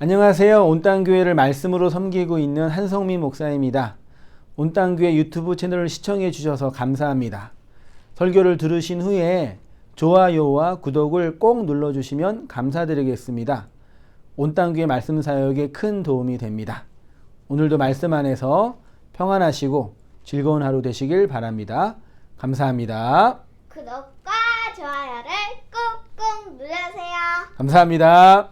안녕하세요. 온땅교회를 말씀으로 섬기고 있는 한성민 목사입니다. 온땅교회 유튜브 채널을 시청해 주셔서 감사합니다. 설교를 들으신 후에 좋아요와 구독을 꼭 눌러주시면 감사드리겠습니다. 온땅교회 말씀 사역에 큰 도움이 됩니다. 오늘도 말씀 안에서 평안하시고 즐거운 하루 되시길 바랍니다. 감사합니다. 구독과 좋아요를 꾹꾹 눌러주세요. 감사합니다.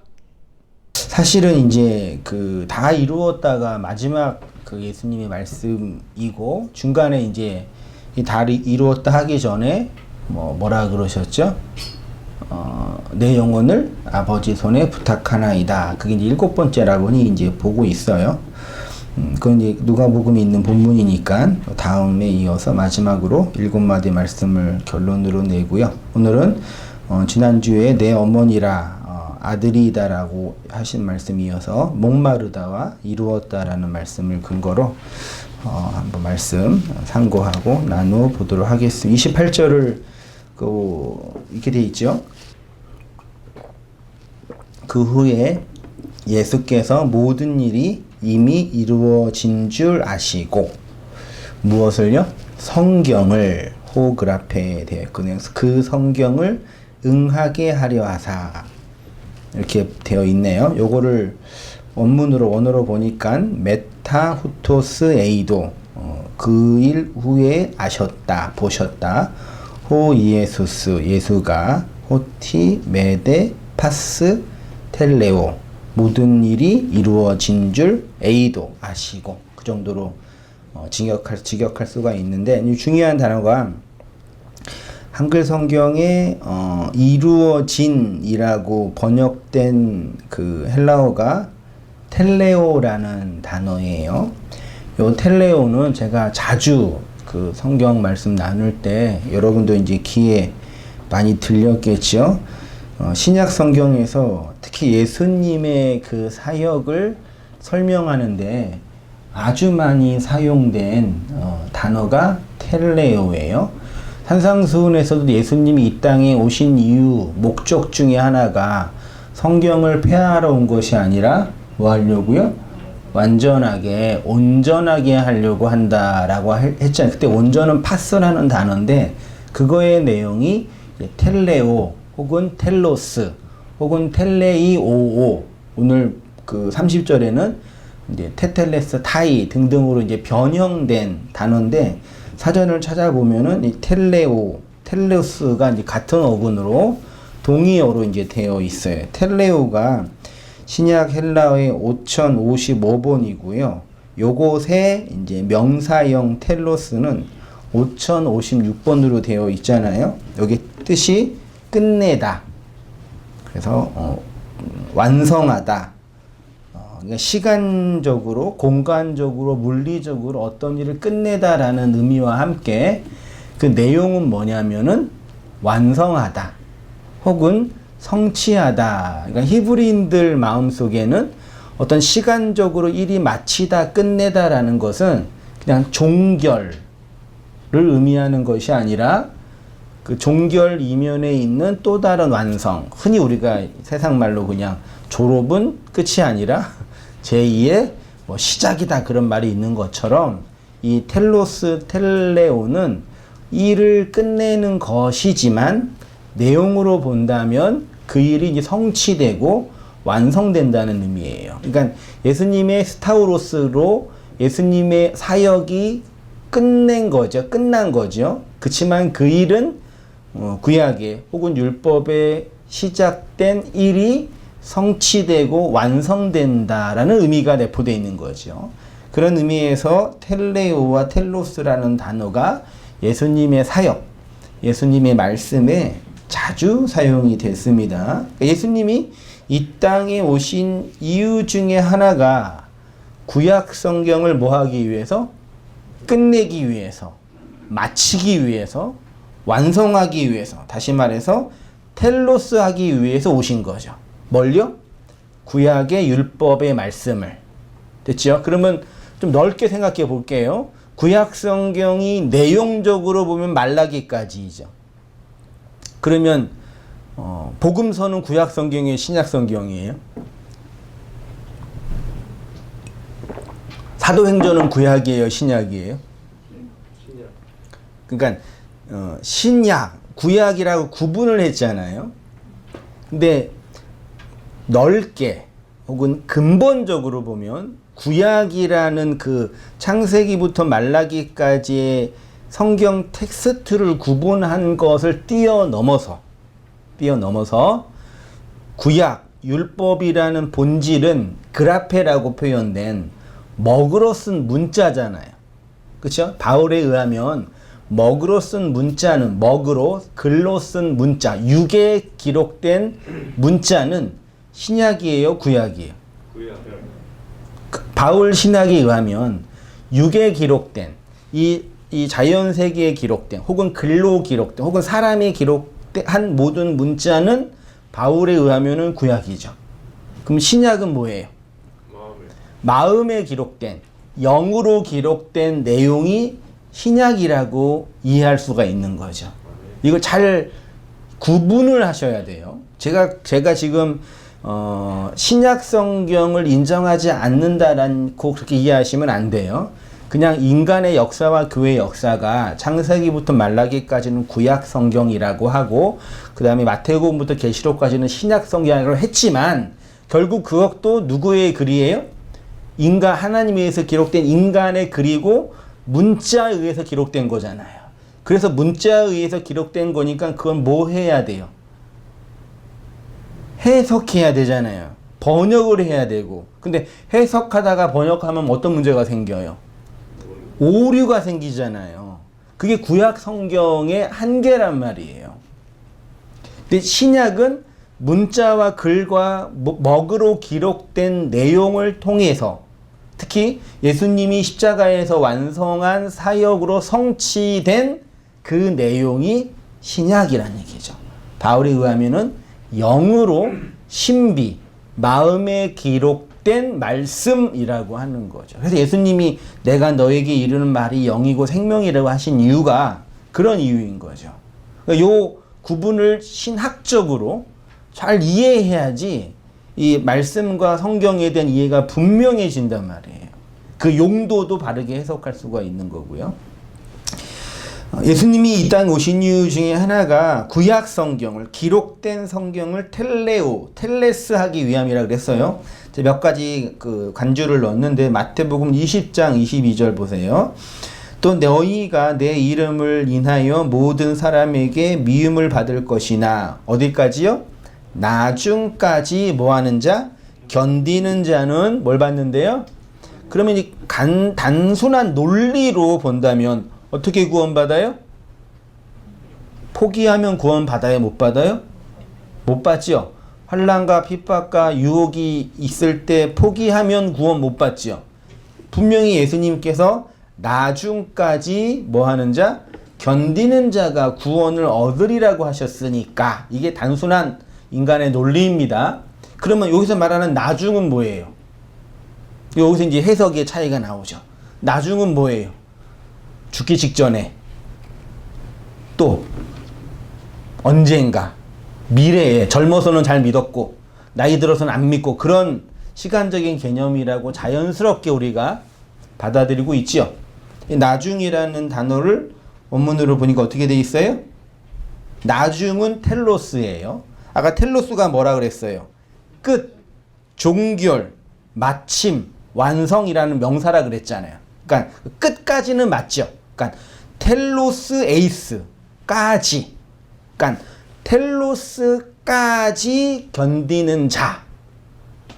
사실은 이제 다 이루었다가 마지막 예수님의 말씀이고, 중간에 이제 이 다 이루었다 하기 전에 뭐라 그러셨죠? 내 영혼을 아버지 손에 부탁하나이다. 그게 이제 7번째라고는 이제 보고 있어요. 그건 이제 누가복음에 있는 본문이니까 다음에 이어서 마지막으로 7마디 말씀을 결론으로 내고요. 오늘은 지난주에 내 어머니라 아들이다라고 하신 말씀이어서 목마르다와 이루었다라는 말씀을 근거로 한번 말씀 상고하고 나누어 보도록 하겠습니다. 28절을 이렇게 돼 있죠. 그 후에 예수께서 모든 일이 이미 이루어진 줄 아시고 무엇을요? 성경을 호그라페에 되어 있거든요. 그 성경을 응하게 하려 하사 이렇게 되어 있네요. 요거를 원어로 보니까 메타 후토스 에이도 그 일 후에 아셨다, 보셨다. 호 이에수스 예수가 호티 메데 파스 텔레오 모든 일이 이루어진 줄 에이도 아시고, 그 정도로 직역할 수가 있는데, 중요한 단어가 한글 성경에 이루어진이라고 번역된 그 헬라어가 텔레오라는 단어예요. 요 텔레오는 제가 자주 그 성경 말씀 나눌 때 여러분도 이제 귀에 많이 들렸겠죠. 신약 성경에서 특히 예수님의 그 사역을 설명하는데 아주 많이 사용된 단어가 텔레오예요. 산상수훈에서도 예수님이 이 땅에 오신 이유, 목적 중에 하나가 성경을 폐하러 온 것이 아니라 뭐 하려고요? 완전하게, 온전하게 하려고 한다라고 했잖아요. 그때 온전은 파스라는 단어인데 그거의 내용이 텔레오 혹은 텔로스 혹은 텔레이오오, 오늘 그 30절에는 이제 테텔레스 타이 등등으로 이제 변형된 단어인데, 사전을 찾아보면은 이 텔레오스가 이제 같은 어근으로 동의어로 이제 되어 있어요. 텔레오가 신약 헬라어의 5055번이고요. 요것의 이제 명사형 텔로스는 5056번으로 되어 있잖아요. 여기 뜻이 끝내다. 그래서 완성하다. 그러니까 시간적으로, 공간적으로, 물리적으로 어떤 일을 끝내다라는 의미와 함께 그 내용은 뭐냐면은 완성하다 혹은 성취하다. 그러니까 히브리인들 마음속에는 어떤 시간적으로 일이 마치다, 끝내다라는 것은 그냥 종결을 의미하는 것이 아니라 그 종결 이면에 있는 또 다른 완성, 흔히 우리가 세상 말로 그냥 졸업은 끝이 아니라 제2의 시작이다, 그런 말이 있는 것처럼 이 텔레오는 일을 끝내는 것이지만 내용으로 본다면 그 일이 이제 성취되고 완성된다는 의미예요. 그러니까 예수님의 스타우로스로 예수님의 사역이 끝난 거죠. 그렇지만 그 일은 구약의 혹은 율법에 시작된 일이 성취되고 완성된다라는 의미가 내포되어 있는 거죠. 그런 의미에서 텔레오와 텔로스라는 단어가 예수님의 사역, 예수님의 말씀에 자주 사용이 됐습니다. 예수님이 이 땅에 오신 이유 중에 하나가 구약 성경을 뭐 하기 위해서? 끝내기 위해서, 마치기 위해서, 완성하기 위해서, 다시 말해서 텔로스 하기 위해서 오신 거죠. 뭘요? 구약의 율법의 말씀을. 됐죠? 그러면 좀 넓게 생각해 볼게요. 구약 성경이 내용적으로 보면 말라기까지이죠. 그러면 복음서는 구약 성경이에요, 신약 성경이에요? 사도행전은 구약이에요, 신약이에요? 그러니까 신약, 구약이라고 구분을 했잖아요. 근데 넓게 혹은 근본적으로 보면 구약이라는 그 창세기부터 말라기까지의 성경 텍스트를 구분한 것을 뛰어넘어서 구약, 율법이라는 본질은 그라페라고 표현된 먹으로 쓴 문자잖아요. 그렇죠? 바울에 의하면 먹으로 쓴 문자는 먹으로 글로 쓴 문자, 육에 기록된 문자는 신약이에요, 구약이에요? 구약. 바울 신학에 의하면 육에 기록된 이 자연 세계에 기록된 혹은 글로 기록된 혹은 사람이 기록한 모든 문자는 바울에 의하면은 구약이죠. 그럼 신약은 뭐예요? 마음에 기록된, 영으로 기록된 내용이 신약이라고 이해할 수가 있는 거죠. 이걸 잘 구분을 하셔야 돼요. 제가 지금 신약 성경을 인정하지 않는다라고 그렇게 이해하시면 안 돼요. 그냥 인간의 역사와 교회의 역사가 창세기부터 말라기까지는 구약 성경이라고 하고 그 다음에 마태복음부터 계시록까지는 신약 성경이라고 했지만 결국 그것도 누구의 글이에요? 하나님에 의해서 기록된 인간의 글이고 문자에 의해서 기록된 거잖아요. 그래서 문자에 의해서 기록된 거니까 그건 뭐 해야 돼요? 해석해야 되잖아요. 번역을 해야 되고. 근데 해석하다가 번역하면 어떤 문제가 생겨요? 오류가 생기잖아요. 그게 구약 성경의 한계란 말이에요. 근데 신약은 문자와 글과 먹으로 기록된 내용을 통해서 특히 예수님이 십자가에서 완성한 사역으로 성취된 그 내용이 신약이라는 얘기죠. 바울에 의하면은 영으로 신비, 마음에 기록된 말씀이라고 하는 거죠. 그래서 예수님이 내가 너에게 이르는 말이 영이고 생명이라고 하신 이유가 그런 이유인 거죠. 그러니까 요 구분을 신학적으로 잘 이해해야지 이 말씀과 성경에 대한 이해가 분명해진단 말이에요. 그 용도도 바르게 해석할 수가 있는 거고요. 예수님이 이 땅 오신 이유 중에 하나가 구약 성경을, 기록된 성경을 텔레스 하기 위함이라 그랬어요. 몇 가지 그 관주를 넣었는데 마태복음 20장 22절 보세요. 또 너희가 내 이름을 인하여 모든 사람에게 미움을 받을 것이나 어디까지요? 나중까지 뭐하는 자? 견디는 자는 뭘 받는데요? 그러면 이 단순한 논리로 본다면 어떻게 구원받아요? 포기하면 구원받아요? 못 받아요? 못 받죠. 환난과 핍박과 유혹이 있을 때 포기하면 구원 못 받죠. 분명히 예수님께서 나중까지 뭐하는 자? 견디는 자가 구원을 얻으리라고 하셨으니까 이게 단순한 인간의 논리입니다. 그러면 여기서 말하는 나중은 뭐예요? 여기서 이제 해석의 차이가 나오죠. 나중은 뭐예요? 죽기 직전에 또 언젠가 미래에 젊어서는 잘 믿었고 나이 들어서는 안 믿고 그런 시간적인 개념이라고 자연스럽게 우리가 받아들이고 있죠. 나중이라는 단어를 원문으로 보니까 어떻게 돼 있어요? 나중은 텔로스예요. 아까 텔로스가 뭐라 그랬어요? 끝, 종결, 마침, 완성이라는 명사라 그랬잖아요. 그러니까 끝까지는 맞죠. 그러니까 텔로스 에이스까지, 그러니까 텔로스까지 견디는 자.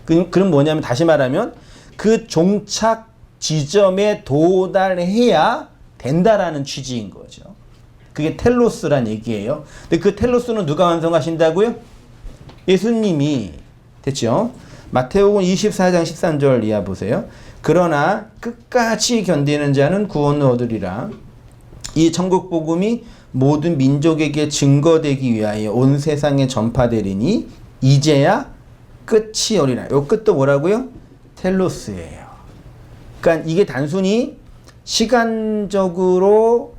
그럼 뭐냐면 다시 말하면 그 종착 지점에 도달해야 된다라는 취지인 거죠. 그게 텔로스란 얘기예요. 근데 그 텔로스는 누가 완성하신다고요? 예수님이. 됐죠? 마태복음 24장 13절 이하 보세요. 그러나 끝까지 견디는 자는 구원을 얻으리라. 이 천국 복음이 모든 민족에게 증거되기 위하여 온 세상에 전파되리니 이제야 끝이 오리라. 요 끝도 뭐라고요? 텔로스예요. 그러니까 이게 단순히 시간적으로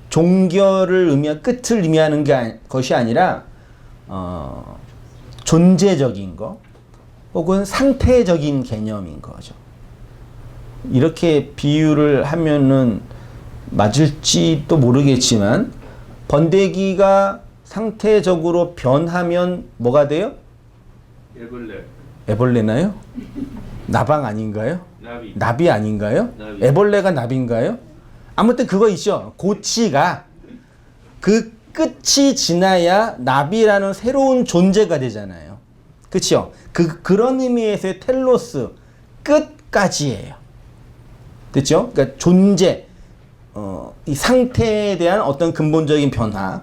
종결을 끝을 의미하는 것이 아니라 존재적인 거 혹은 상태적인 개념인 거죠. 이렇게 비유를 하면은 맞을지도 모르겠지만 번데기가 상태적으로 변하면 뭐가 돼요? 애벌레. 애벌레나요? 나방 아닌가요? 나비. 나비 아닌가요? 나비. 애벌레가 나비인가요? 아무튼 그거 있죠. 고치가 그 끝이 지나야 나비라는 새로운 존재가 되잖아요. 그렇죠? 그런 의미에서의 텔로스 끝까지예요. 됐죠? 그러니까 존재, 이 상태에 대한 어떤 근본적인 변화.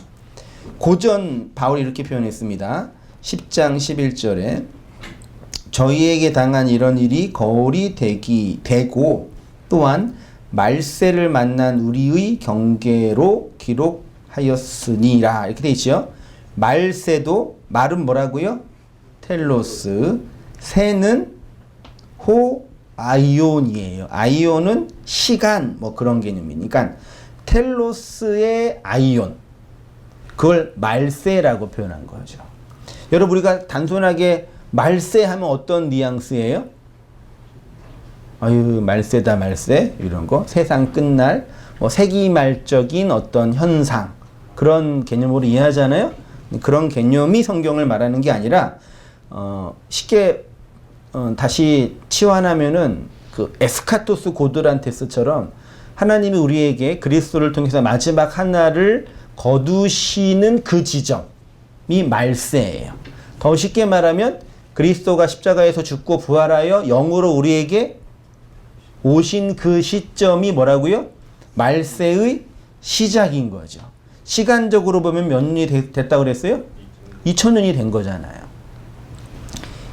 고전 바울이 이렇게 표현했습니다. 10장 11절에 저희에게 당한 이런 일이 거울이 되고 또한 말세를 만난 우리의 경계로 기록하였으니라. 이렇게 돼 있죠. 말세도 말은 뭐라고요? 텔로스. 세는 아이온이에요. 아이온은 시간 뭐 그런 개념이니까 텔로스의 아이온. 그걸 말세라고 표현한 거죠. 여러분 우리가 단순하게 말세 하면 어떤 뉘앙스예요? 아유 말세다 말세 이런 거 세상 끝날 뭐 세기말적인 어떤 현상 그런 개념으로 이해하잖아요. 그런 개념이 성경을 말하는 게 아니라 쉽게 다시 치환하면은 그 에스카토스 고드란테스처럼 하나님이 우리에게 그리스도를 통해서 마지막 하나를 거두시는 그 지점이 말세예요. 더 쉽게 말하면 그리스도가 십자가에서 죽고 부활하여 영으로 우리에게 오신 그 시점이 뭐라고요? 말세의 시작인 거죠. 시간적으로 보면 몇 년이 됐다고 그랬어요? 2000년이 된 거잖아요.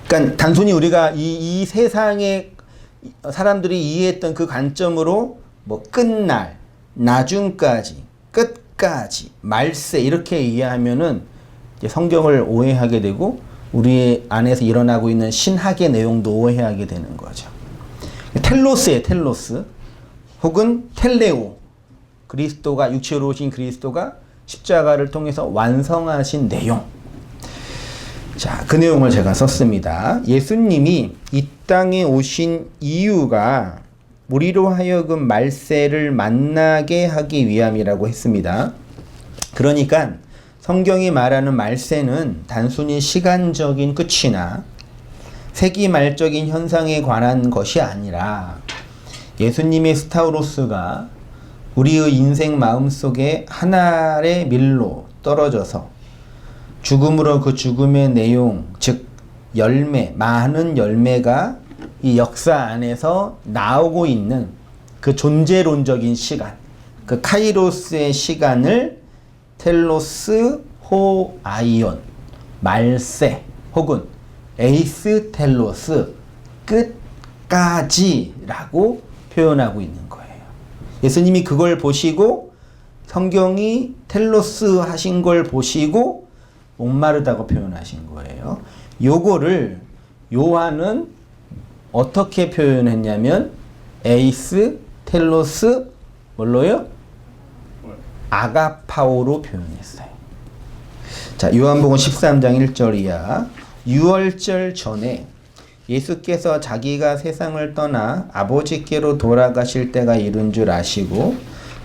그러니까 단순히 우리가 이 세상의 사람들이 이해했던 그 관점으로 뭐 끝날, 나중까지, 끝까지, 말세 이렇게 이해하면은 이제 성경을 오해하게 되고 우리 안에서 일어나고 있는 신학의 내용도 오해하게 되는 거죠. 텔로스예요, 텔로스. 혹은 텔레오. 그리스도가 육체로 오신 그리스도가 십자가를 통해서 완성하신 내용. 자, 그 내용을 제가 썼습니다. 예수님이 이 땅에 오신 이유가 우리로 하여금 말세를 만나게 하기 위함이라고 했습니다. 그러니까 성경이 말하는 말세는 단순히 시간적인 끝이나 세기말적인 현상에 관한 것이 아니라 예수님의 스타우로스가 우리의 인생 마음속에 하나의 밀로 떨어져서 죽음으로 그 죽음의 내용, 즉 열매, 많은 열매가 이 역사 안에서 나오고 있는 그 존재론적인 시간, 그 카이로스의 시간을 텔로스 호아이온, 말세 혹은 에이스 텔로스, 끝까지라고 표현하고 있는 거예요. 예수님이 그걸 보시고 성경이 텔로스 하신 걸 보시고 목마르다고 표현하신 거예요. 요거를 요한은 어떻게 표현했냐면 에이스 텔로스 뭘로요? 아가파오로 표현했어요. 자, 요한복음 13장 1절 이하 유월절 전에 예수께서 자기가 세상을 떠나 아버지께로 돌아가실 때가 이른 줄 아시고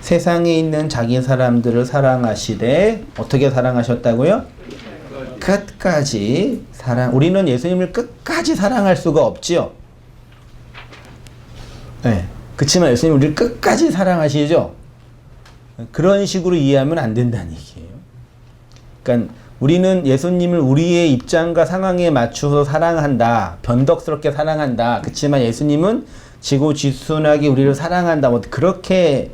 세상에 있는 자기 사람들을 사랑하시되 어떻게 사랑하셨다고요? 끝까지 사랑. 우리는 예수님을 끝까지 사랑할 수가 없지요. 네. 그렇지만 예수님 우리를 끝까지 사랑하시죠. 그런 식으로 이해하면 안 된다는 얘기예요. 그러니까 우리는 예수님을 우리의 입장과 상황에 맞춰서 사랑한다. 변덕스럽게 사랑한다. 그렇지만 예수님은 지고지순하게 우리를 사랑한다. 뭐 그렇게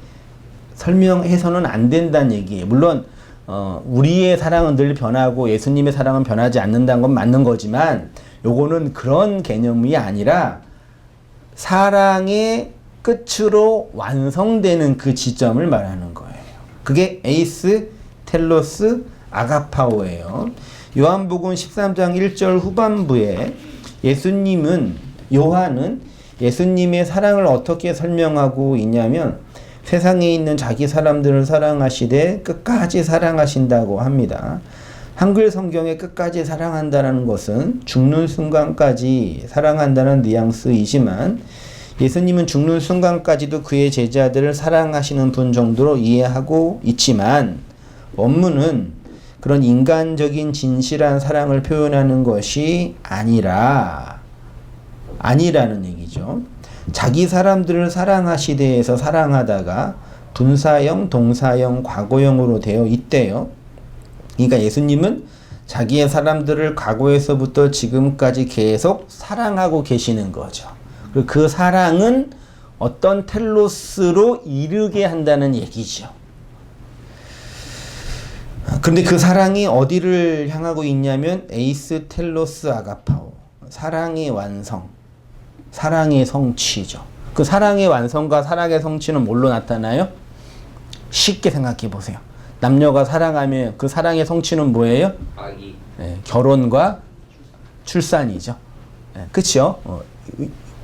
설명해서는 안 된다는 얘기예요. 물론 우리의 사랑은 늘 변하고 예수님의 사랑은 변하지 않는다는 건 맞는 거지만 요거는 그런 개념이 아니라 사랑의 끝으로 완성되는 그 지점을 말하는 거예요. 그게 에이스 텔로스 아가파오예요. 요한복음 13장 1절 후반부에 요한은 예수님의 사랑을 어떻게 설명하고 있냐면 세상에 있는 자기 사람들을 사랑하시되 끝까지 사랑하신다고 합니다. 한글 성경에 끝까지 사랑한다는 것은 죽는 순간까지 사랑한다는 뉘앙스이지만 예수님은 죽는 순간까지도 그의 제자들을 사랑하시는 분 정도로 이해하고 있지만 원문은 그런 인간적인 진실한 사랑을 표현하는 것이 아니라는 얘기죠. 자기 사람들을 사랑하시되에서 사랑하다가 분사형, 동사형, 과거형으로 되어 있대요. 그러니까 예수님은 자기의 사람들을 과거에서부터 지금까지 계속 사랑하고 계시는 거죠. 그리고 그 사랑은 어떤 텔로스로 이르게 한다는 얘기죠. 그런데 그 사랑이 어디를 향하고 있냐면 에이스 텔로스 아가파오, 사랑의 완성, 사랑의 성취죠. 그 사랑의 완성과 사랑의 성취는 뭘로 나타나요? 쉽게 생각해 보세요. 남녀가 사랑하면 그 사랑의 성취는 뭐예요? 아기. 네, 결혼과 출산이죠. 네, 그렇죠?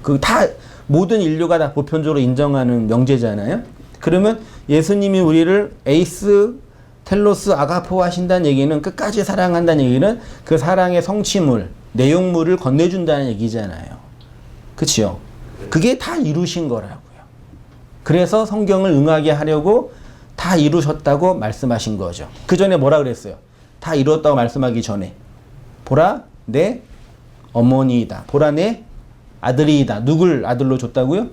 그 다 모든 인류가 다 보편적으로 인정하는 명제잖아요. 그러면 예수님이 우리를 에이스 텔로스 아가포 하신다는 얘기는 끝까지 사랑한다는 얘기는 그 사랑의 성취물, 내용물을 건네준다는 얘기잖아요. 그렇죠? 그게 다 이루신 거라고요. 그래서 성경을 응하게 하려고 다 이루셨다고 말씀하신 거죠. 그 전에 뭐라 그랬어요? 다 이루었다고 말씀하기 전에 보라 내 어머니이다. 보라 내 아들이다. 누굴 아들로 줬다고요?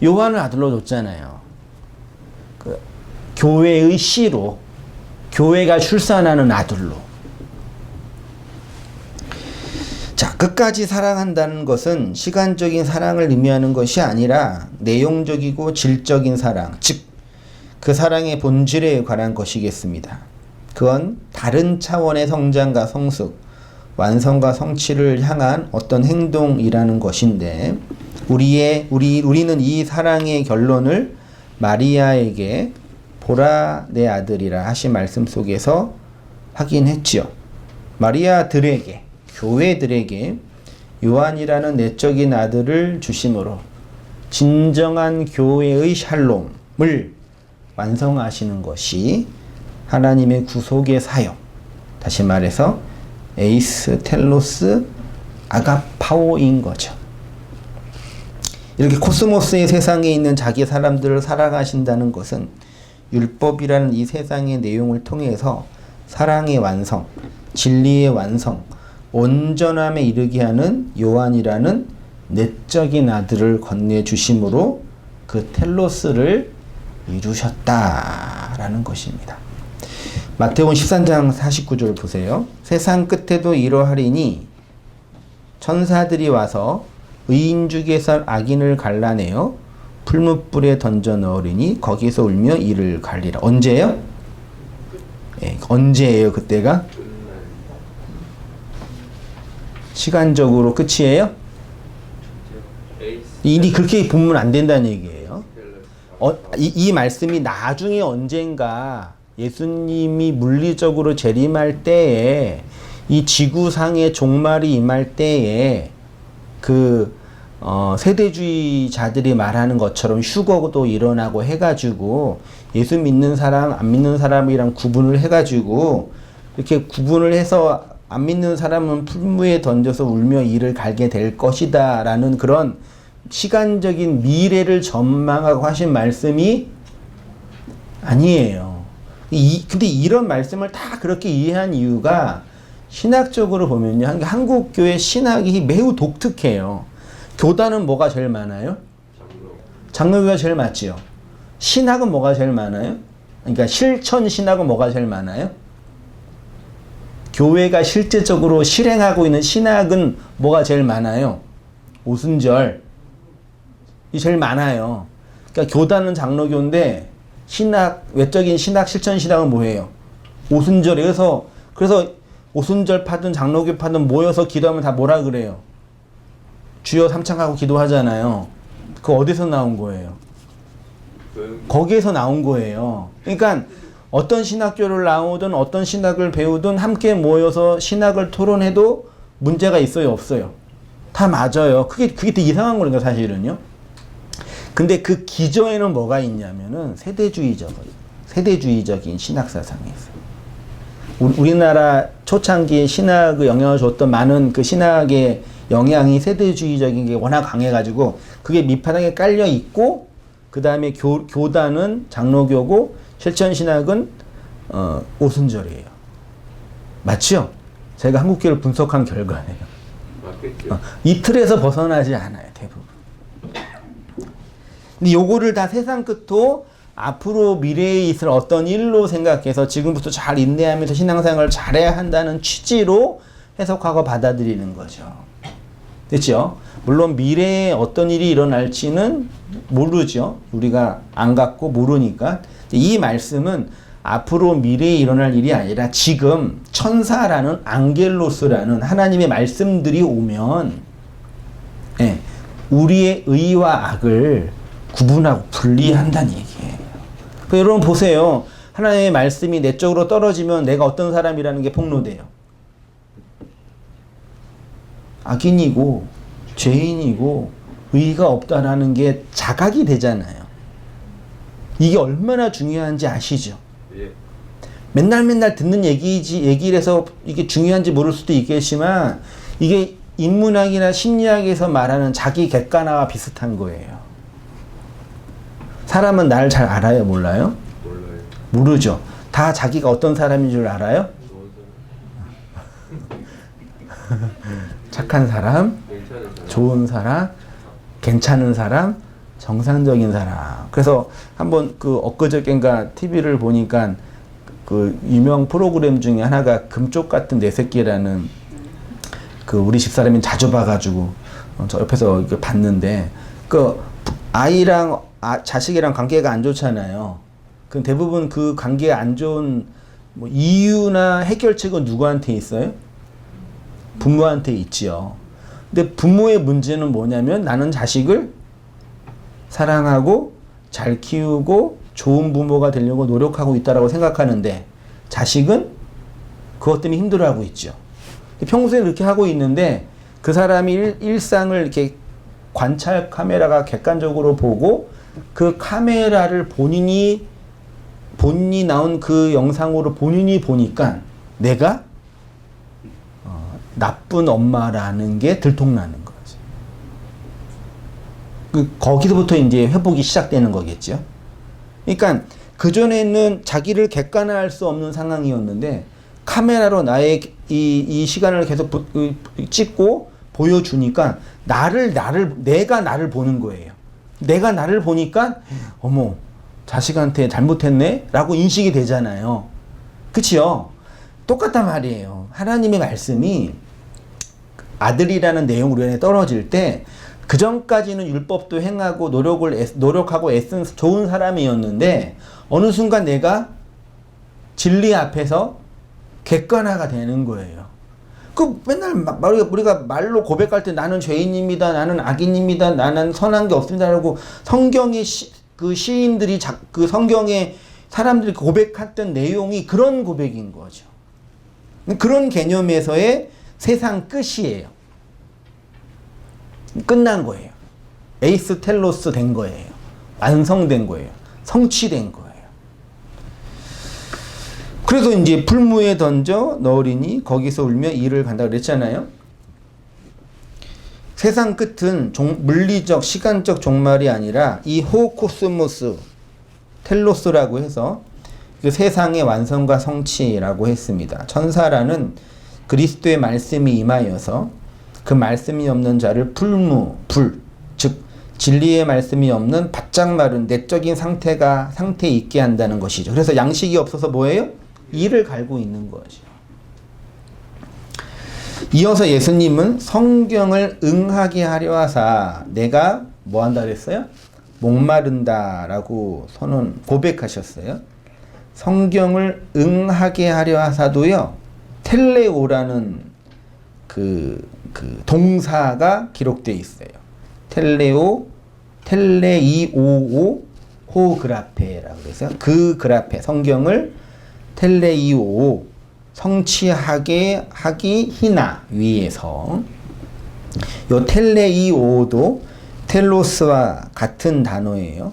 요한을 아들로 줬잖아요. 그 교회의 씨로, 교회가 출산하는 아들로. 자, 끝까지 사랑한다는 것은 시간적인 사랑을 의미하는 것이 아니라 내용적이고 질적인 사랑, 즉 그 사랑의 본질에 관한 것이겠습니다. 그건 다른 차원의 성장과 성숙, 완성과 성취를 향한 어떤 행동이라는 것인데 우리는 이 사랑의 결론을 마리아에게 보라 내 아들이라 하신 말씀 속에서 확인했지요. 마리아들에게, 교회들에게 요한이라는 내적인 아들을 주심으로 진정한 교회의 샬롬을 완성하시는 것이 하나님의 구속의 사역, 다시 말해서 에이스 텔로스 아가파오인 거죠. 이렇게 코스모스의 세상에 있는 자기 사람들을 사랑하신다는 것은 율법이라는 이 세상의 내용을 통해서 사랑의 완성, 진리의 완성, 온전함에 이르게 하는 요한이라는 내적인 아들을 건네주심으로 그 텔로스를 이루셨다라는 것입니다. 마태복음 13장 49절 보세요. 세상 끝에도 이러하리니 천사들이 와서 의인 중에서 악인을 갈라내어 풀무불에 던져 넣으리니 거기서 울며 이를 갈리라. 언제예요? 예, 언제예요? 그때가? 시간적으로 끝이에요? 이니 그렇게 보면 안 된다는 얘기예요. 이 말씀이 나중에 언젠가 예수님이 물리적으로 재림할 때에 이 지구상의 종말이 임할 때에 그 세대주의자들이 말하는 것처럼 휴거도 일어나고 해가지고 예수 믿는 사람 안 믿는 사람이랑 구분을 해가지고 이렇게 구분을 해서 안 믿는 사람은 풀무에 던져서 울며 이를 갈게 될 것이다 라는 그런 시간적인 미래를 전망하고 하신 말씀이 아니에요. 근데 이런 말씀을 다 그렇게 이해한 이유가 신학적으로 보면요. 한국교회 신학이 매우 독특해요. 교단은 뭐가 제일 많아요? 장로교가 제일 많지요. 신학은 뭐가 제일 많아요? 그러니까 실천 신학은 뭐가 제일 많아요? 교회가 실제적으로 실행하고 있는 신학은 뭐가 제일 많아요? 오순절. 이 제일 많아요. 그러니까 교단은 장로교인데 신학, 외적인 신학, 실천 신학은 뭐예요? 오순절이어서 그래서 오순절파든 장로교파든 모여서 기도하면 다 뭐라 그래요? 주여 삼창하고 기도하잖아요. 그거 어디서 나온 거예요? 거기에서 나온 거예요. 그러니까 어떤 신학교를 나오든 어떤 신학을 배우든 함께 모여서 신학을 토론해도 문제가 있어요? 없어요? 다 맞아요. 그게 더 이상한 거니까 사실은요. 근데 그 기저에는 뭐가 있냐면은 세대주의적인 신학 사상이 있어요. 우리나라 초창기에 신학의 영향을 줬던 많은 그 신학의 영향이 세대주의적인 게 워낙 강해가지고 그게 밑바닥에 깔려 있고 그 다음에 교단은 장로교고 실천신학은 오순절이에요. 맞죠? 제가 한국교를 분석한 결과예요. 맞겠죠. 이 틀에서 벗어나지 않아요, 대부분. 근데 요거를 다 세상 끝도 앞으로 미래에 있을 어떤 일로 생각해서 지금부터 잘 인내하면서 신앙생활을 잘해야 한다는 취지로 해석하고 받아들이는 거죠. 됐죠? 물론 미래에 어떤 일이 일어날지는 모르죠. 우리가 안 갖고 모르니까. 이 말씀은 앞으로 미래에 일어날 일이 아니라 지금 천사라는 앙겔로스라는 하나님의 말씀들이 오면 예, 우리의 의와 악을 구분하고 분리한다는 얘기예요. 여러분 보세요. 하나님의 말씀이 내 쪽으로 떨어지면 내가 어떤 사람이라는 게 폭로돼요. 악인이고 죄인이고 의의가 없다라는 게 자각이 되잖아요. 이게 얼마나 중요한지 아시죠? 예. 맨날 듣는 얘기를 해서 이게 중요한지 모를 수도 있겠지만 이게 인문학이나 심리학에서 말하는 자기 객관화와 비슷한 거예요. 사람은 날 잘 알아요? 몰라요? 몰라요. 모르죠. 다 자기가 어떤 사람인 줄 알아요? 착한 사람, 괜찮은 사람. 좋은 사람, 괜찮은 사람, 정상적인 사람. 그래서 한번 그 엊그저께인가 TV를 보니까 그 유명 프로그램 중에 하나가 금쪽 같은 내 새끼라는 그 우리 집사람이 자주 봐가지고 저 옆에서 이거 봤는데 그 아이랑 자식이랑 관계가 안 좋잖아요. 그럼 대부분 그 관계가 안 좋은 뭐 이유나 해결책은 누구한테 있어요? 부모한테 있지요. 근데 부모의 문제는 뭐냐면 나는 자식을 사랑하고 잘 키우고 좋은 부모가 되려고 노력하고 있다라고 생각하는데 자식은 그것 때문에 힘들어하고 있죠. 평소에 이렇게 하고 있는데 그 사람이 일상을 이렇게 관찰 카메라가 객관적으로 보고 그 카메라를 본인이 나온 그 영상으로 본인이 보니까 내가 나쁜 엄마라는 게 들통나는 거지. 거기서부터 이제 회복이 시작되는 거겠죠. 그러니까 그전에는 자기를 객관화할 수 없는 상황이었는데 카메라로 나의 이 시간을 계속 찍고 보여주니까 내가 나를 보는 거예요. 내가 나를 보니까 어머 자식한테 잘못했네 라고 인식이 되잖아요. 그치요? 똑같단 말이에요. 하나님의 말씀이 아들이라는 내용으로 인해 떨어질 때 그 전까지는 율법도 행하고 노력하고 애쓴 좋은 사람이었는데 어느 순간 내가 진리 앞에서 객관화가 되는 거예요. 그 맨날 우리가 말로 고백할 때 나는 죄인입니다. 나는 악인입니다. 나는 선한 게 없습니다라고 성경의 그 시인들이 그 성경의 사람들이 고백했던 내용이 그런 고백인 거죠. 그런 개념에서의 세상 끝이에요. 끝난 거예요. 에이스 텔로스 된 거예요. 완성된 거예요. 성취된 거예요. 그래서 이제 풀무에 던져 넣으리니 거기서 울며 이를 간다 그랬잖아요. 세상 끝은 물리적 시간적 종말이 아니라 이 호코스모스 텔로스라고 해서 그 세상의 완성과 성취라고 했습니다. 천사라는 그리스도의 말씀이 임하여서 그 말씀이 없는 자를 불무, 즉 진리의 말씀이 없는 바짝 마른 내적인 상태에 있게 한다는 것이죠. 그래서 양식이 없어서 뭐예요? 이를 갈고 있는 거죠. 이어서 예수님은 성경을 응하게 하려 하사 내가 뭐 한다 그랬어요? 목마른다라고 고백하셨어요. 성경을 응하게 하려 하사도요. 텔레오라는 그 동사가 기록되어 있어요. 텔레이오오 호그라페라고 그래서 그 그라페 성경을 텔레이오 성취하게 하기 희나 위에서 요 텔레이오도 텔로스와 같은 단어예요.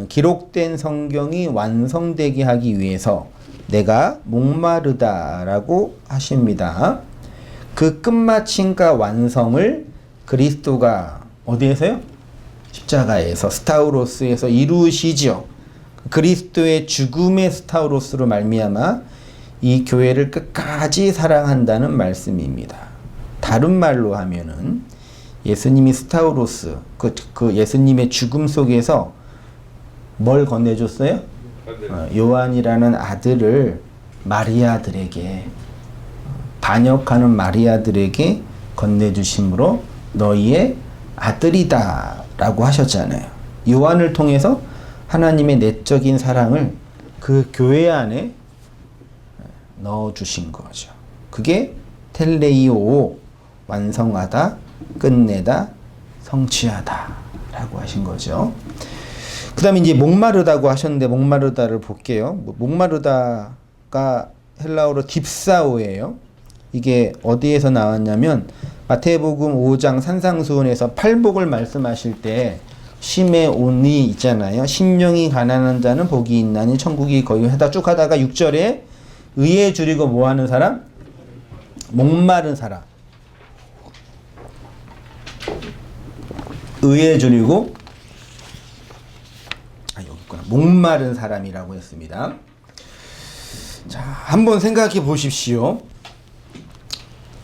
기록된 성경이 완성되게 하기 위해서 내가 목마르다라고 하십니다. 그 끝마침과 완성을 그리스도가 어디에서요? 십자가에서 스타우로스에서 이루시죠. 그리스도의 죽음의 스타우로스로 말미암아 이 교회를 끝까지 사랑한다는 말씀입니다. 다른 말로 하면은 예수님이 스타우로스, 그 예수님의 죽음 속에서 뭘 건네줬어요? 요한이라는 아들을 마리아들에게, 반역하는 마리아들에게 건네주심으로 너희의 아들이다 라고 하셨잖아요. 요한을 통해서 하나님의 내적인 사랑을 그 교회 안에 넣어주신 거죠. 그게 텔레이오, 완성하다, 끝내다, 성취하다 라고 하신 거죠. 그 다음에 이제 목마르다고 하셨는데 목마르다를 볼게요. 목마르다가 헬라어로 딥사오예요. 이게 어디에서 나왔냐면 마태복음 5장 산상수훈에서 팔복을 말씀하실 때 시메온이 있잖아요. 심령이 가난한 자는 복이 있나니 천국이 거의 하다 쭉 하다가 6절에 의에 줄이고 뭐하는 사람? 목마른 사람. 의에 줄이고 여기 있구나. 목마른 사람이라고 했습니다. 자, 한번 생각해 보십시오.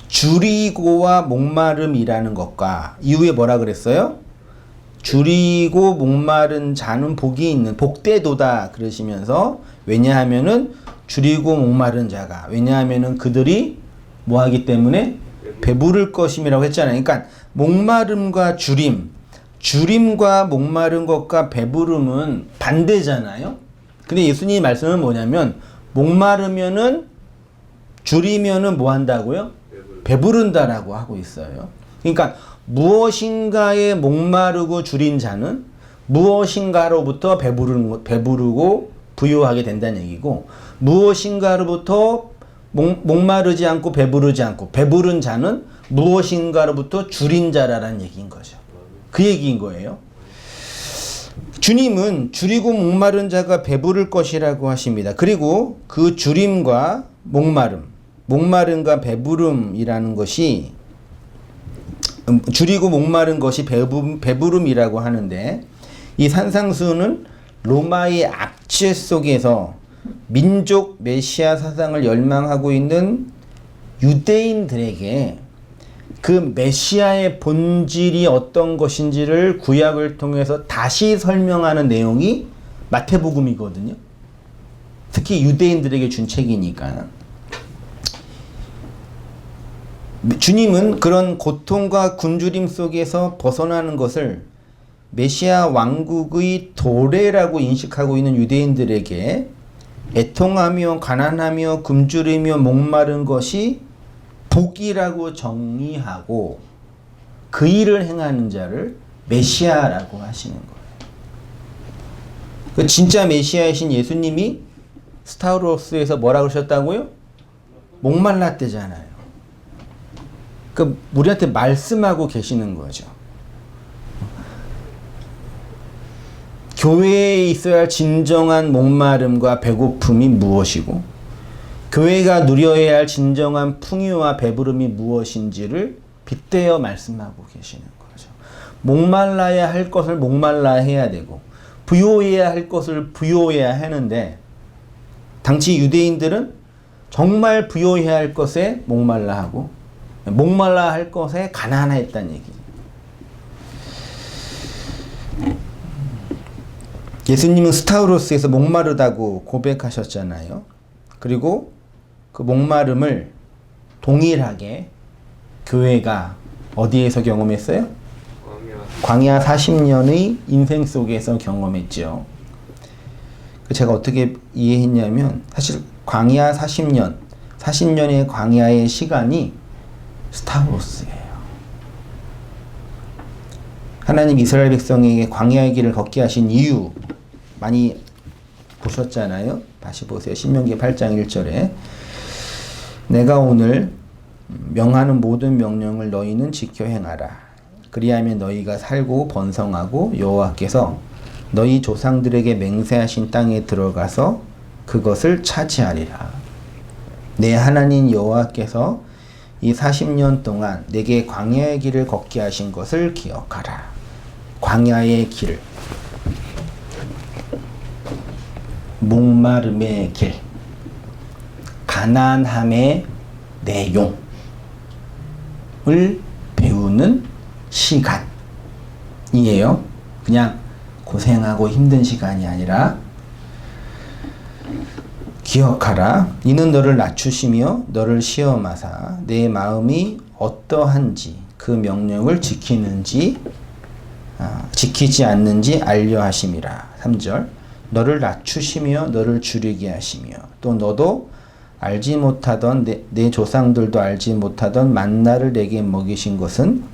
줄이고와 목마름이라는 것과 이후에 뭐라 그랬어요? 줄이고 목마른 자는 복이 있는, 복되도다 그러시면서, 왜냐하면은 줄이고 목마른 자가, 왜냐하면은 그들이 뭐 하기 때문에 배부를 것임이라고 했잖아요. 그러니까 목마름과 줄임과 목마른 것과 배부름은 반대잖아요. 근데 예수님의 말씀은 뭐냐면 목마르면은, 줄이면은 뭐 한다고요? 배부른다라고 하고 있어요. 그러니까 무엇인가에 목마르고 줄인 자는 무엇인가로부터 배부르고 부유하게 된다는 얘기고, 무엇인가로부터 목마르지 않고 배부르지 않고 배부른 자는 무엇인가로부터 줄인 자라는 얘기인 거죠. 그 얘기인 거예요. 주님은 줄이고 목마른 자가 배부를 것이라고 하십니다. 그리고 그 줄임과 목마름과 배부름이라는 것이, 줄이고 목마른 것이 배부름이라고 하는데, 이 산상수훈은 로마의 압제 속에서 민족 메시아 사상을 열망하고 있는 유대인들에게 그 메시아의 본질이 어떤 것인지를 구약을 통해서 다시 설명하는 내용이 마태복음이거든요. 특히 유대인들에게 준 책이니까. 주님은 그런 고통과 굶주림 속에서 벗어나는 것을 메시아 왕국의 도래라고 인식하고 있는 유대인들에게 애통하며 가난하며 굶주리며 목마른 것이 복이라고 정의하고 그 일을 행하는 자를 메시아라고 하시는 거예요. 진짜 메시아이신 예수님이 스타우로스에서 뭐라 그러셨다고요? 목말랐대잖아요. 우리한테 말씀하고 계시는 거죠. 교회에 있어야 할 진정한 목마름과 배고픔이 무엇이고, 교회가 누려야 할 진정한 풍요와 배부름이 무엇인지를 빗대어 말씀하고 계시는 거죠. 목말라야 할 것을 목말라 해야 되고, 부요해야 할 것을 부요해야 하는데, 당시 유대인들은 정말 부요해야 할 것에 목말라 하고, 목말라 할 것에 가난했다는 얘기. 예수님은 스타우로스에서 목마르다고 고백하셨잖아요. 그리고 그 목마름을 동일하게 교회가 어디에서 경험했어요? 광야 40년의 인생 속에서 경험했죠. 제가 어떻게 이해했냐면, 사실 광야 40년의 광야의 시간이 스타우로스예요. 하나님 이스라엘 백성에게 광야의 길을 걷게 하신 이유 많이 보셨잖아요. 다시 보세요. 신명기 8장 1절에 내가 오늘 명하는 모든 명령을 너희는 지켜 행하라. 그리하면 너희가 살고 번성하고 여호와께서 너희 조상들에게 맹세하신 땅에 들어가서 그것을 차지하리라. 내 하나님 여호와께서 이 40년 동안 내게 광야의 길을 걷게 하신 것을 기억하라. 광야의 길, 목마름의 길, 가난함의 내용을 배우는 시간이에요. 그냥 고생하고 힘든 시간이 아니라 기억하라. 이는 너를 낮추시며 너를 시험하사 내 마음이 어떠한지 그 명령을 지키는지 지키지 않는지 알려 하심이라. 3절 너를 낮추시며 너를 줄이게 하시며 또 너도 알지 못하던 내 조상들도 알지 못하던 만나를 내게 먹이신 것은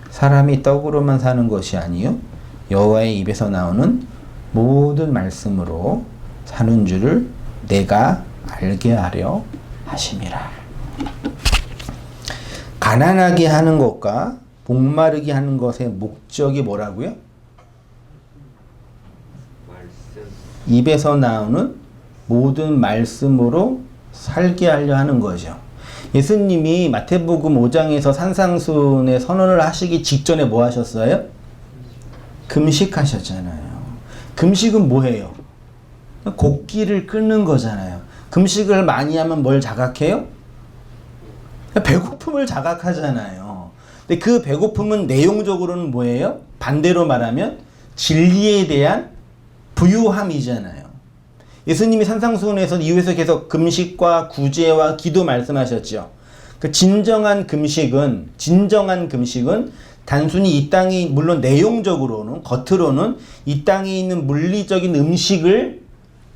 사람이 떡으로만 사는 것이 아니요 여호와의 입에서 나오는 모든 말씀으로 사는 줄을 내가 알게 하려 하심이라. 가난하게 하는 것과 목마르게 하는 것의 목적이 뭐라고요? 말씀. 입에서 나오는 모든 말씀으로 살게 하려 하는 거죠. 예수님이 마태복음 5장에서 산상수훈의 선언을 하시기 직전에 뭐 하셨어요? 금식하셨잖아요. 금식은 뭐예요? 곡기를 끊는 거잖아요. 금식을 많이 하면 뭘 자각해요? 배고픔을 자각하잖아요. 근데 그 배고픔은 내용적으로는 뭐예요? 반대로 말하면 진리에 대한 부유함이잖아요. 예수님이 산상수훈에서 이후에서 계속 금식과 구제와 기도 말씀하셨죠. 그 진정한 금식은 단순히 이 땅이 물론 내용적으로는 겉으로는 이 땅에 있는 물리적인 음식을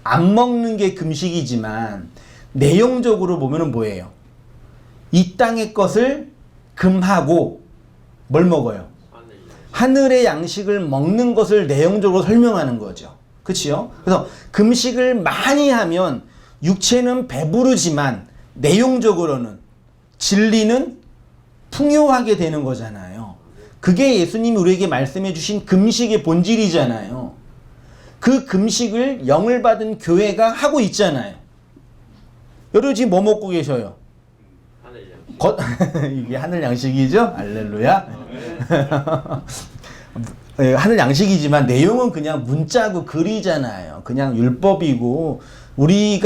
안 먹는 게 금식이지만 내용적으로 보면은 뭐예요? 이 땅의 것을 금하고 뭘 먹어요? 하늘의 양식을 먹는 것을 내용적으로 설명하는 거죠. 그치요? 그래서 금식을 많이 하면 육체는 배부르지만 내용적으로는 진리는 풍요하게 되는 거잖아요. 그게 예수님이 우리에게 말씀해 주신 금식의 본질이잖아요. 그 금식을 영을 받은 교회가 하고 있잖아요. 여러분 지금 뭐 먹고 계셔요? 하늘 양식. 이게 하늘 양식이죠? 할렐루야. 하늘 양식이지만 내용은 그냥 문자고 글이잖아요. 그냥 율법이고 우리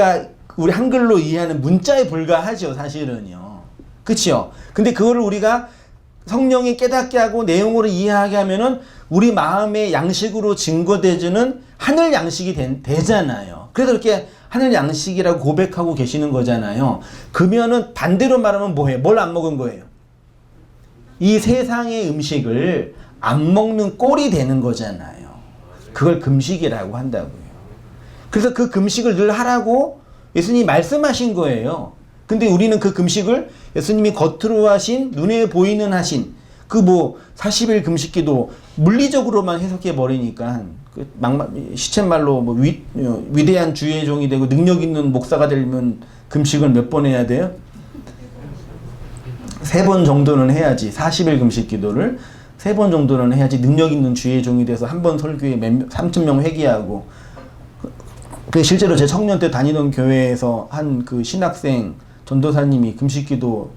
한글로 이해하는 문자에 불과하죠, 사실은요. 그치요? 근데 그거를 우리가 성령이 깨닫게 하고 내용으로 이해하게 하면은 우리 마음의 양식으로 증거되지는 하늘 양식이 되잖아요. 그래서 이렇게 하늘 양식이라고 고백하고 계시는 거잖아요. 그러면은 반대로 말하면 뭐예요? 뭘 안 먹은 거예요? 이 세상의 음식을 안 먹는 꼴이 되는 거잖아요. 그걸 금식이라고 한다고요. 그래서 그 금식을 늘 하라고 예수님이 말씀하신 거예요. 근데 우리는 그 금식을 예수님이 겉으로 하신 눈에 보이는 하신 그 40일 금식기도 물리적으로만 해석해 버리니까 시쳇말로 위대한 주의 종이 되고 능력 있는 목사가 되려면 금식을 몇 번 해야 돼요? 3번 정도는 해야지. 40일 금식기도를 3번 정도는 해야지 능력 있는 주의 종이 돼서 한 번 설교에 3,000명 회개하고. 실제로 제 청년 때 다니던 교회에서 한 그 신학생 전도사님이 금식기도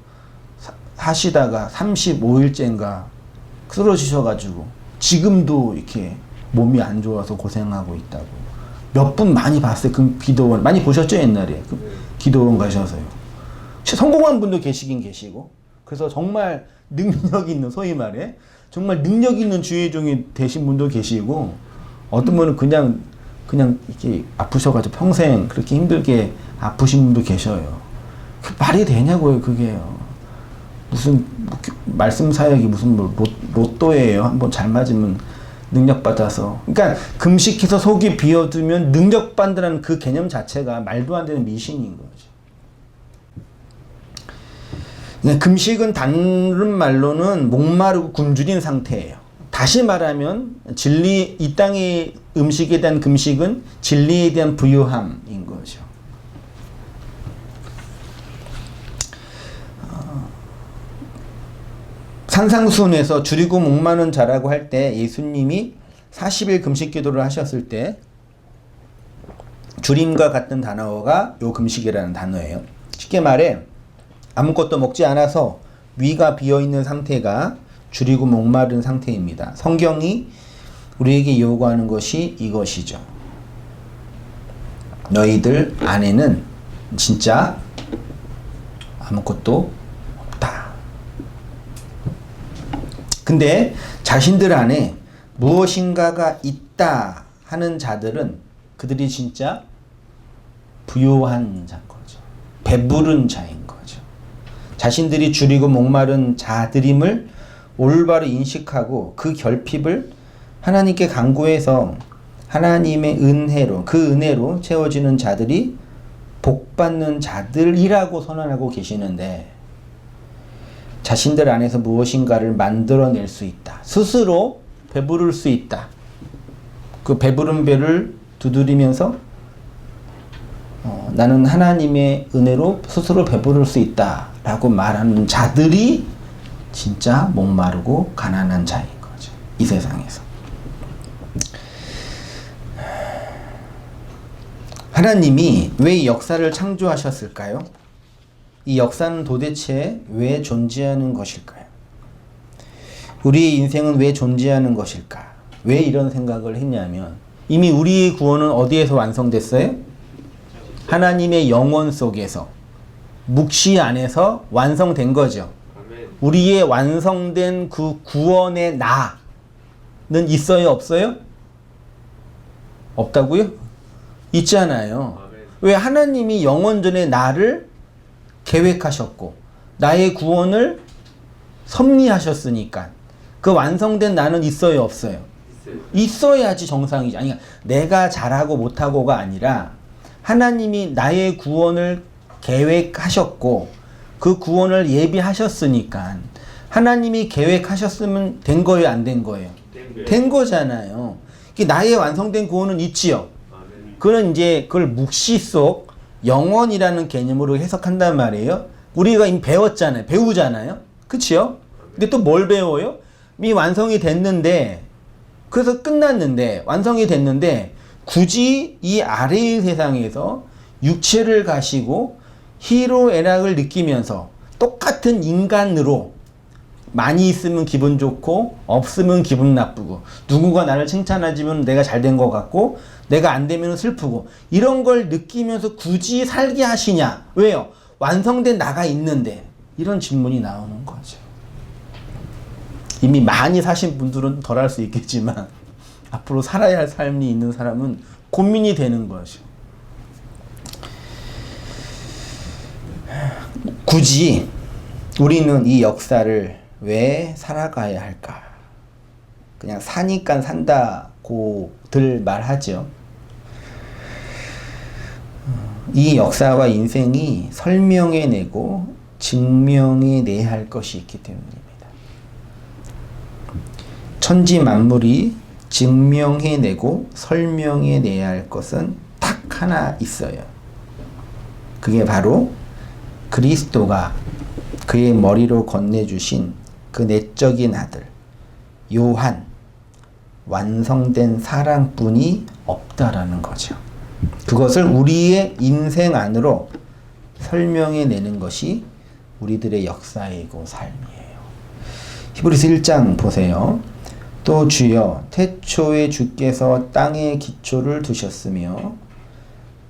하시다가 35일째인가 쓰러지셔가지고 지금도 이렇게 몸이 안 좋아서 고생하고 있다고. 몇 분 많이 봤어요. 그 기도원 많이 보셨죠 옛날에? 그 기도원 가셔서요. 성공한 분도 계시긴 계시고. 그래서 정말 능력 있는, 소위 말해 정말 능력 있는 주의 종이 되신 분도 계시고, 어떤 분은 그냥 이렇게 아프셔가지고 평생 그렇게 힘들게 아프신 분도 계셔요. 그 말이 되냐고요, 그게요. 무슨 말씀 사역이 무슨 로또예요. 한번 잘 맞으면 능력 받아서. 그러니까 금식해서 속이 비워두면 능력 받는다는 그 개념 자체가 말도 안 되는 미신인 거죠. 그러니까 금식은 다른 말로는 목마르고 굶주린 상태예요. 다시 말하면 이 땅의 음식에 대한 금식은 진리에 대한 부유함인 거죠. 산상수훈에서 줄이고 목마른 자라고 할 때 예수님이 40일 금식 기도를 하셨을 때 줄임과 같은 단어가 요 금식이라는 단어예요. 쉽게 말해 아무것도 먹지 않아서 위가 비어있는 상태가 줄이고 목마른 상태입니다. 성경이 우리에게 요구하는 것이 이것이죠. 너희들 안에는 진짜 아무것도 없다. 근데 자신들 안에 무엇인가가 있다 하는 자들은 그들이 진짜 부요한 자인 거죠. 배부른 자인 거죠. 자신들이 줄이고 목마른 자들임을 올바로 인식하고 그 결핍을 하나님께 간구해서 하나님의 은혜로, 그 은혜로 채워지는 자들이 복받는 자들이라고 선언하고 계시는데, 자신들 안에서 무엇인가를 만들어낼 수 있다. 스스로 배부를 수 있다. 그 배부른 배를 두드리면서 나는 하나님의 은혜로 스스로 배부를 수 있다 라고 말하는 자들이 진짜 목마르고 가난한 자인 거죠. 이 세상에서. 하나님이 왜 이 역사를 창조하셨을까요? 이 역사는 도대체 왜 존재하는 것일까요? 우리의 인생은 왜 존재하는 것일까? 왜 이런 생각을 했냐면, 이미 우리의 구원은 어디에서 완성됐어요? 하나님의 영원 속에서, 묵시 안에서 완성된 거죠. 우리의 완성된 그 구원의 나는 있어요, 없어요? 없다고요? 있잖아요. 왜? 하나님이 영원전에 나를 계획하셨고 나의 구원을 섭리하셨으니까 그 완성된 나는 있어요, 없어요? 있어야지 정상이지. 아니, 내가 잘하고 못하고가 아니라 하나님이 나의 구원을 계획하셨고 그 구원을 예비하셨으니까 하나님이 계획하셨으면 된 거예요, 안 된 거예요? 된 거잖아요. 나의 완성된 구원은 있지요. 그는 이제 그걸 묵시 속 영원이라는 개념으로 해석한단 말이에요. 우리가 이미 배웠잖아요. 배우잖아요. 그치요? 근데 또 뭘 배워요? 이미 완성이 됐는데, 그래서 끝났는데, 완성이 됐는데, 굳이 이 아래의 세상에서 육체를 가시고 희로애락을 느끼면서 똑같은 인간으로 많이 있으면 기분 좋고 없으면 기분 나쁘고, 누구가 나를 칭찬해주면 내가 잘 된 것 같고 내가 안 되면 슬프고, 이런 걸 느끼면서 굳이 살게 하시냐? 왜요? 완성된 나가 있는데. 이런 질문이 나오는 거죠. 이미 많이 사신 분들은 덜 할 수 있겠지만 앞으로 살아야 할 삶이 있는 사람은 고민이 되는 거죠. 굳이 우리는 이 역사를 왜 살아가야 할까? 그냥 사니까 산다고들 말하죠. 이 역사와 인생이 설명해내고 증명해내야 할 것이 있기 때문입니다. 천지 만물이 증명해내고 설명해내야 할 것은 딱 하나 있어요. 그게 바로 그리스도가 그의 머리로 건네주신 그 내적인 아들 요한, 완성된 사랑뿐이 없다라는 거죠. 그것을 우리의 인생 안으로 설명해내는 것이 우리들의 역사이고 삶이에요. 히브리서 1장 보세요. 또 주여 태초에 주께서 땅에 기초를 두셨으며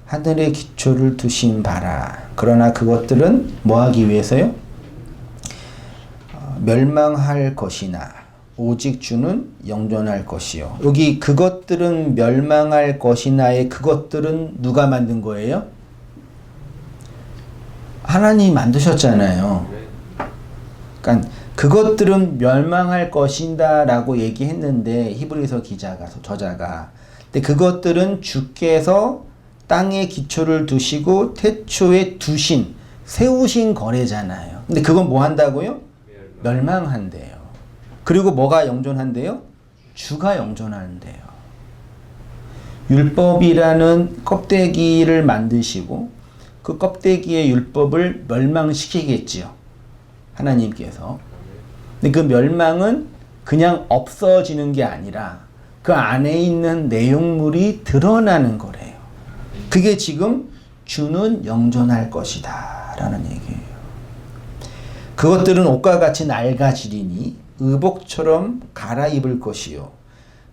하늘에 기초를 두신 바라. 그러나 그것들은 뭐 하기 위해서요? 멸망할 것이나 오직 주는 영존할 것이요. 여기 그것들은 멸망할 것이나의 그것들은 누가 만든 거예요? 하나님이 만드셨잖아요. 그러니까 그것들은 멸망할 것이다 라고 얘기했는데, 히브리서 저자가 근데 그것들은 주께서 땅에 기초를 두시고 태초에 두신, 세우신 거래잖아요. 근데 그건 뭐 한다고요? 멸망한대요. 그리고 뭐가 영존한대요? 주가 영존한대요. 율법이라는 껍데기를 만드시고 그 껍데기의 율법을 멸망시키겠지요. 하나님께서. 근데 그 멸망은 그냥 없어지는 게 아니라 그 안에 있는 내용물이 드러나는 거래요. 그게 지금 주는 영존할 것이다 라는 얘기예요. 그것들은 옷과 같이 낡아지리니 의복처럼 갈아입을 것이요.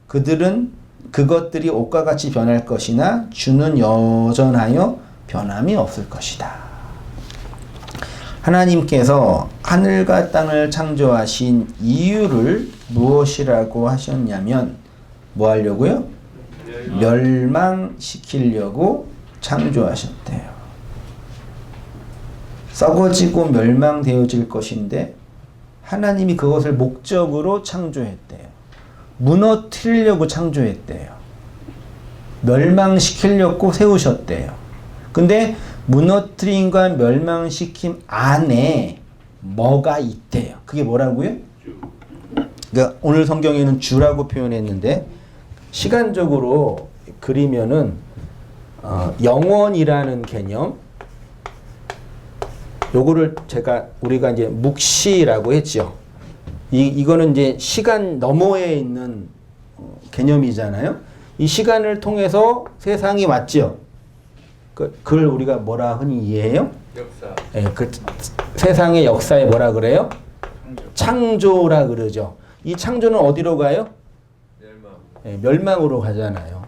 그것들이 옷과 같이 변할 것이나 주는 여전하여 변함이 없을 것이다. 하나님께서 하늘과 땅을 창조하신 이유를 무엇이라고 하셨냐면 뭐 하려고요? 멸망시키려고 창조하셨대요. 썩어지고 멸망되어질 것인데 하나님이 그것을 목적으로 창조했대요. 무너뜨리려고 창조했대요. 멸망시키려고 세우셨대요. 근데 무너뜨림과 멸망시킴 안에 뭐가 있대요. 그게 뭐라고요? 그러니까 오늘 성경에는 주라고 표현했는데 시간적으로 그리면은 영원이라는 개념, 요거를 우리가 이제 묵시라고 했죠. 이거는 이제 시간 너머에 있는 개념이잖아요. 이 시간을 통해서 세상이 왔죠. 그걸 우리가 뭐라 흔히 이해해요? 역사. 예, 그 세상의 역사에 뭐라 그래요? 창조라 그러죠. 이 창조는 어디로 가요? 멸망. 예, 멸망으로 가잖아요.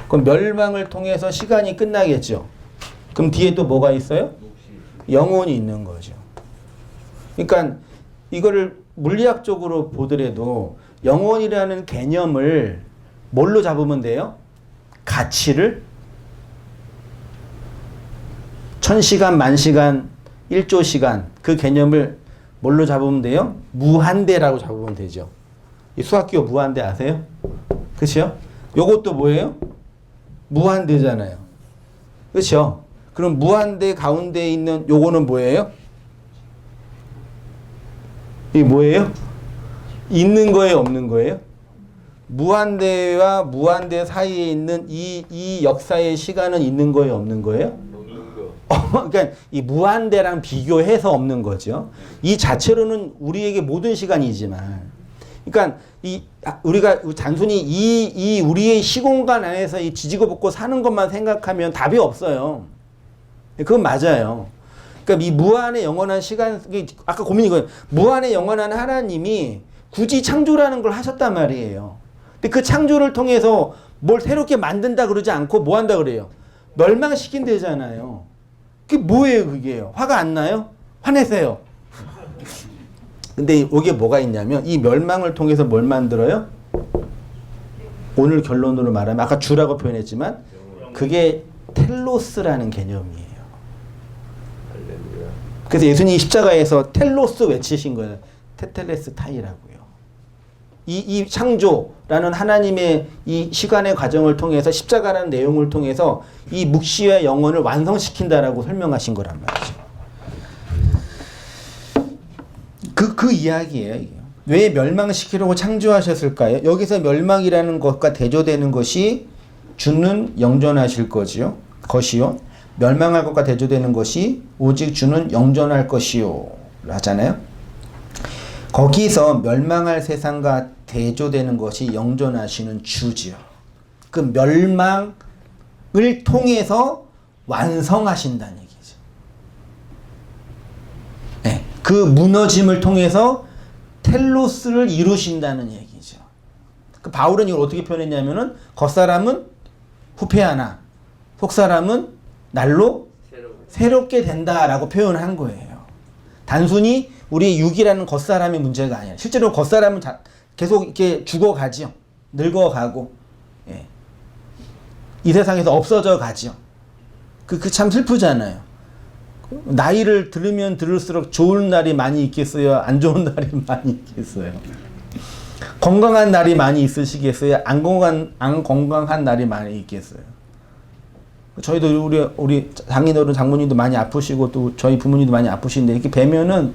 그럼 멸망을 통해서 시간이 끝나겠죠. 그럼 뒤에 또 뭐가 있어요? 영혼이 있는 거죠. 그러니까 이거를 물리학적으로 보더라도 영혼이라는 개념을 뭘로 잡으면 돼요? 가치를 1000시간, 10,000시간, 1조 시간 그 개념을 뭘로 잡으면 돼요? 무한대라고 잡으면 되죠. 이 수학기호 무한대 아세요? 그렇죠? 요것도 뭐예요? 무한대잖아요. 그렇죠? 그럼 무한대 가운데 있는 요거는 뭐예요? 이게 뭐예요? 있는 거예요, 없는 거예요? 무한대와 무한대 사이에 있는 이 역사의 시간은 있는 거예요, 없는 거예요? 없는 거. 그러니까 이 무한대랑 비교해서 없는 거죠. 이 자체로는 우리에게 모든 시간이지만, 그러니까 우리가 단순히 이 우리의 시공간 안에서 이 지지고 볶고 사는 것만 생각하면 답이 없어요. 그건 맞아요. 그러니까 이 무한의 영원한 시간, 아까 고민이 이거예요. 무한의 영원한 하나님이 굳이 창조라는 걸 하셨단 말이에요. 근데 그 창조를 통해서 뭘 새롭게 만든다 그러지 않고 뭐 한다 그래요? 멸망시킨대잖아요. 그게 뭐예요, 그게요? 화가 안 나요? 화내세요. 근데 이게 뭐가 있냐면 이 멸망을 통해서 뭘 만들어요? 오늘 결론으로 말하면 아까 주라고 표현했지만 그게 텔로스라는 개념이에요. 그래서 예수님이 십자가에서 텔로스 외치신 거예요. 테텔레스 타이라고요. 이 창조라는 하나님의 이 시간의 과정을 통해서 십자가라는 내용을 통해서 이 묵시와 영혼을 완성시킨다라고 설명하신 거란 말이죠. 그 이야기예요. 이게. 왜 멸망시키려고 창조하셨을까요? 여기서 멸망이라는 것과 대조되는 것이 주는 영존하실 것이요. 멸망할 것과 대조되는 것이 오직 주는 영존할 것이요. 하잖아요. 거기서 멸망할 세상과 대조되는 것이 영존하시는 주지요. 그 멸망을 통해서 완성하신다는 얘기죠. 네, 그 무너짐을 통해서 텔로스를 이루신다는 얘기죠. 그 바울은 이걸 어떻게 표현했냐면은 겉사람은 후패하나 속사람은 날로 새롭게 된다라고 표현한 거예요. 단순히 우리의 육이라는 겉사람의 문제가 아니라 실제로 겉사람은 계속 이렇게 죽어가죠. 늙어가고 예. 이 세상에서 없어져 가죠. 그 참 슬프잖아요. 나이를 들으면 들을수록 좋은 날이 많이 있겠어요? 안 좋은 날이 많이 있겠어요? 건강한 날이 많이 있으시겠어요? 안 건강한 날이 많이 있겠어요? 저희도 우리 장인어른 장모님도 많이 아프시고 또 저희 부모님도 많이 아프신데 이렇게 뵈면은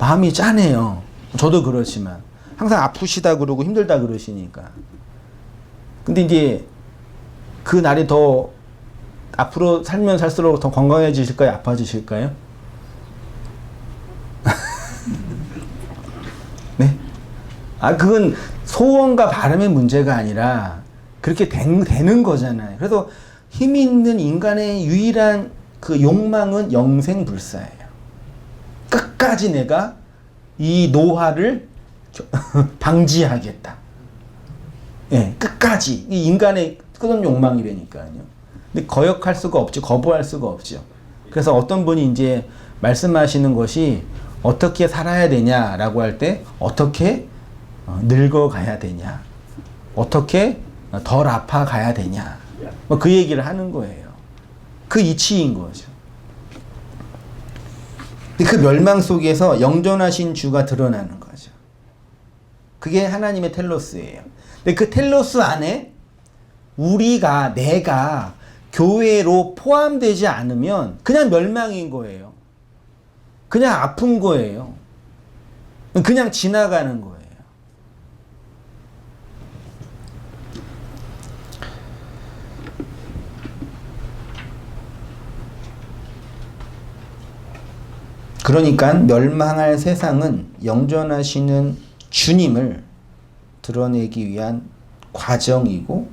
마음이 짠해요. 저도 그렇지만 항상 아프시다 그러고 힘들다 그러시니까. 근데 이제 그 날이 더 앞으로 살면 살수록 더 건강해지실까요? 아파지실까요? 네? 그건 소원과 바람의 문제가 아니라 그렇게 되는 거잖아요. 그래서 힘 있는 인간의 유일한 그 욕망은 영생불사예요. 끝까지 내가 이 노화를 방지하겠다. 예, 끝까지. 이 인간의 끝없는 욕망이라니까요. 근데 거역할 수가 없죠. 거부할 수가 없죠. 그래서 어떤 분이 이제 말씀하시는 것이 어떻게 살아야 되냐라고 할 때 어떻게 늙어가야 되냐, 어떻게 덜 아파가야 되냐, 뭐 그 얘기를 하는 거예요. 그 이치인 거죠. 근데 그 멸망 속에서 영존하신 주가 드러나는 거죠. 그게 하나님의 텔로스예요. 근데 그 텔로스 안에 내가 교회로 포함되지 않으면 그냥 멸망인 거예요. 그냥 아픈 거예요. 그냥 지나가는 거예요. 그러니까 멸망할 세상은 영존하시는 주님을 드러내기 위한 과정이고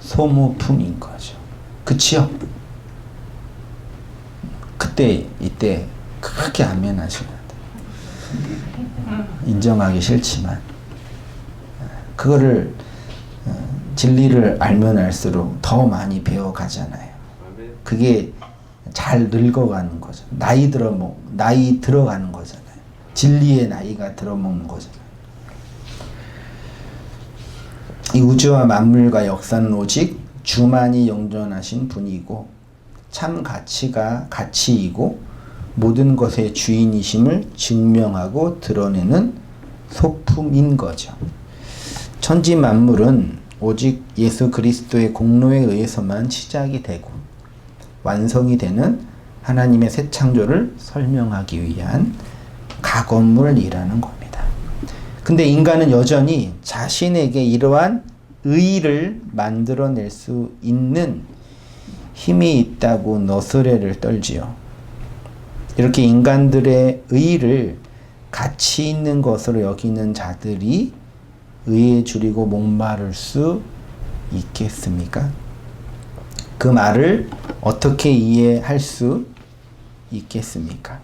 소모품인 거죠. 그치요? 이때 크게 아멘 하셔야 돼. 인정하기 싫지만 그거를 진리를 알면 알수록 더 많이 배워가잖아요. 그게 잘 늙어가는 거죠. 나이 들어가는 거잖아요. 진리의 나이가 들어먹는 거잖아요. 이 우주와 만물과 역사는 오직 주만이 영존하신 분이고 참 가치가 가치이고 모든 것의 주인이심을 증명하고 드러내는 소품인 거죠. 천지 만물은 오직 예수 그리스도의 공로에 의해서만 시작이 되고 완성이 되는 하나님의 새 창조를 설명하기 위한 가건물이라는 겁니다. 근데 인간은 여전히 자신에게 이러한 의의를 만들어낼 수 있는 힘이 있다고 너스레를 떨지요. 이렇게 인간들의 의의를 가치 있는 것으로 여기는 자들이 의에 줄이고 목마를 수 있겠습니까? 그 말을 어떻게 이해할 수 있겠습니까?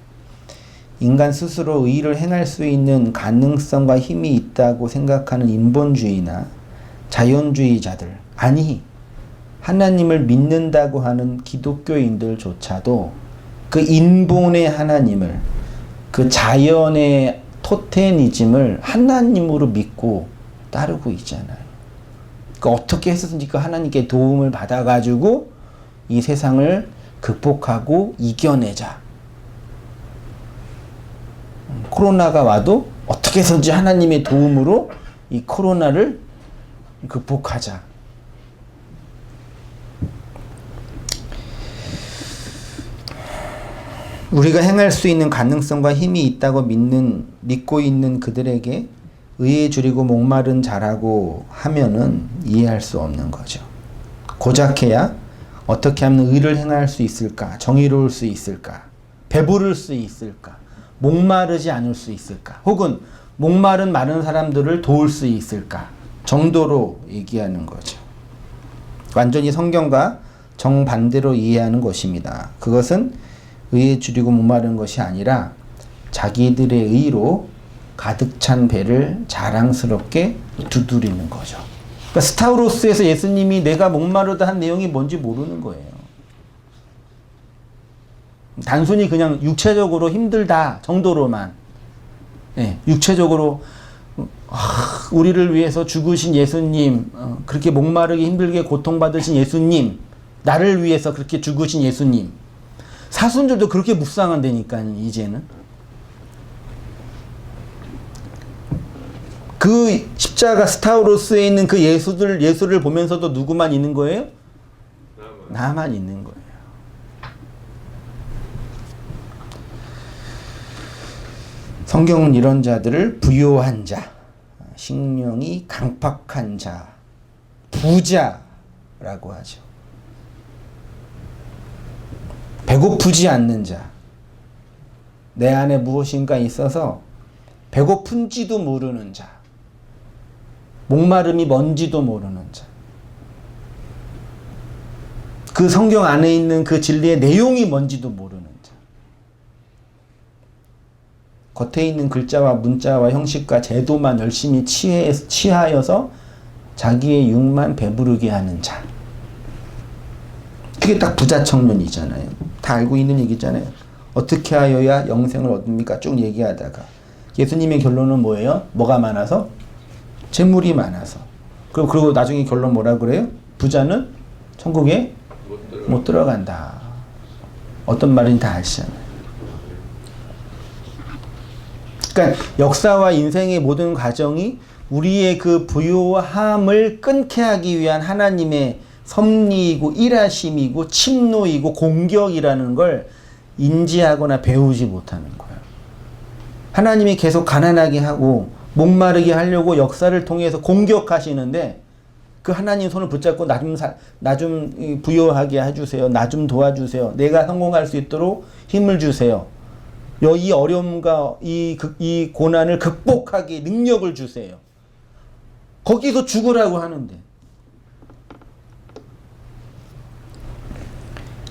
인간 스스로 의의를 행할 수 있는 가능성과 힘이 있다고 생각하는 인본주의나 자연주의자들, 아니 하나님을 믿는다고 하는 기독교인들조차도 그 인본의 하나님을, 그 자연의 토테니즘을 하나님으로 믿고 따르고 있잖아요. 그러니까 어떻게 해서든지 그 하나님께 도움을 받아가지고 이 세상을 극복하고 이겨내자. 코로나가 와도 어떻게 해서든지 하나님의 도움으로 이 코로나를 극복하자. 우리가 행할 수 있는 가능성과 힘이 있다고 믿고 있는 그들에게 의에 줄이고 목마른 자라고 하면은 이해할 수 없는 거죠. 고작해야 어떻게 하면 의를 행할 수 있을까? 정의로울 수 있을까? 배부를 수 있을까? 목마르지 않을 수 있을까? 혹은 목마른 많은 사람들을 도울 수 있을까? 정도로 얘기하는 거죠. 완전히 성경과 정반대로 이해하는 것입니다. 그것은 의에 줄이고 목마른 것이 아니라 자기들의 의로 가득 찬 배를 자랑스럽게 두드리는 거죠. 그러니까 스타우로스에서 예수님이 내가 목마르다 한 내용이 뭔지 모르는 거예요. 단순히 그냥 육체적으로 힘들다 정도로만, 육체적으로 우리를 위해서 죽으신 예수님, 그렇게 목마르게 힘들게 고통받으신 예수님, 나를 위해서 그렇게 죽으신 예수님, 사순절도 그렇게 묵상한다니까요. 이제는 그 십자가 스타우로스에 있는 그 예수를 보면서도 누구만 있는 거예요? 나만 있는 거예요. 성경은 이런 자들을 부요한 자, 식령이 강팍한 자, 부자라고 하죠. 배고프지 않는 자, 내 안에 무엇인가 있어서 배고픈지도 모르는 자, 목마름이 뭔지도 모르는 자, 그 성경 안에 있는 그 진리의 내용이 뭔지도 모르는 자, 겉에 있는 글자와 문자와 형식과 제도만 열심히 취하여서 자기의 육만 배부르게 하는 자. 그게 딱 부자 청년이잖아요. 다 알고 있는 얘기잖아요. 어떻게 하여야 영생을 얻습니까? 쭉 얘기하다가 예수님의 결론은 뭐예요? 뭐가 많아서? 재물이 많아서. 그리고 나중에 결론 뭐라 그래요? 부자는 천국에 못 들어간다. 어떤 말인지 다 아시잖아요. 그러니까 역사와 인생의 모든 과정이 우리의 그 부요함을 끊게 하기 위한 하나님의 섭리이고 일하심이고 침노이고 공격이라는 걸 인지하거나 배우지 못하는 거예요. 하나님이 계속 가난하게 하고 목마르게 하려고 역사를 통해서 공격하시는데 그 하나님 손을 붙잡고 나 좀 부요하게 해주세요. 나 좀 도와주세요. 내가 성공할 수 있도록 힘을 주세요. 이 어려움과 이 고난을 극복하기 능력을 주세요. 거기서 죽으라고 하는데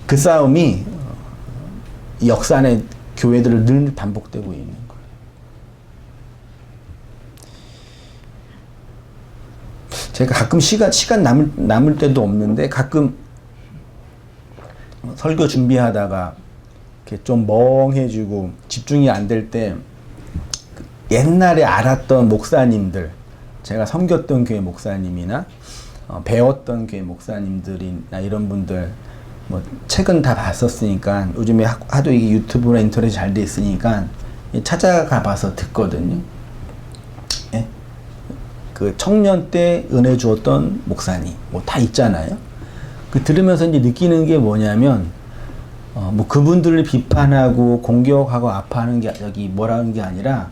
그 싸움이 이 역사 안에 교회들을 늘 반복되고 있는 거예요. 제가 가끔 시간 남을 때도 없는데 가끔 설교 준비하다가 이렇게 좀 멍해지고 집중이 안 될 때 옛날에 알았던 목사님들, 제가 섬겼던 교회 목사님이나 배웠던 교회 목사님들이나 이런 분들 뭐 책은 다 봤었으니까 요즘에 하도 이게 유튜브나 인터넷이 잘 돼 있으니까 찾아가 봐서 듣거든요. 예? 그 청년 때 은혜 주었던 목사님 뭐 다 있잖아요. 그 들으면서 이제 느끼는 게 뭐냐면 뭐 그분들을 비판하고 공격하고 아파하는 게 여기 뭐라는 게 아니라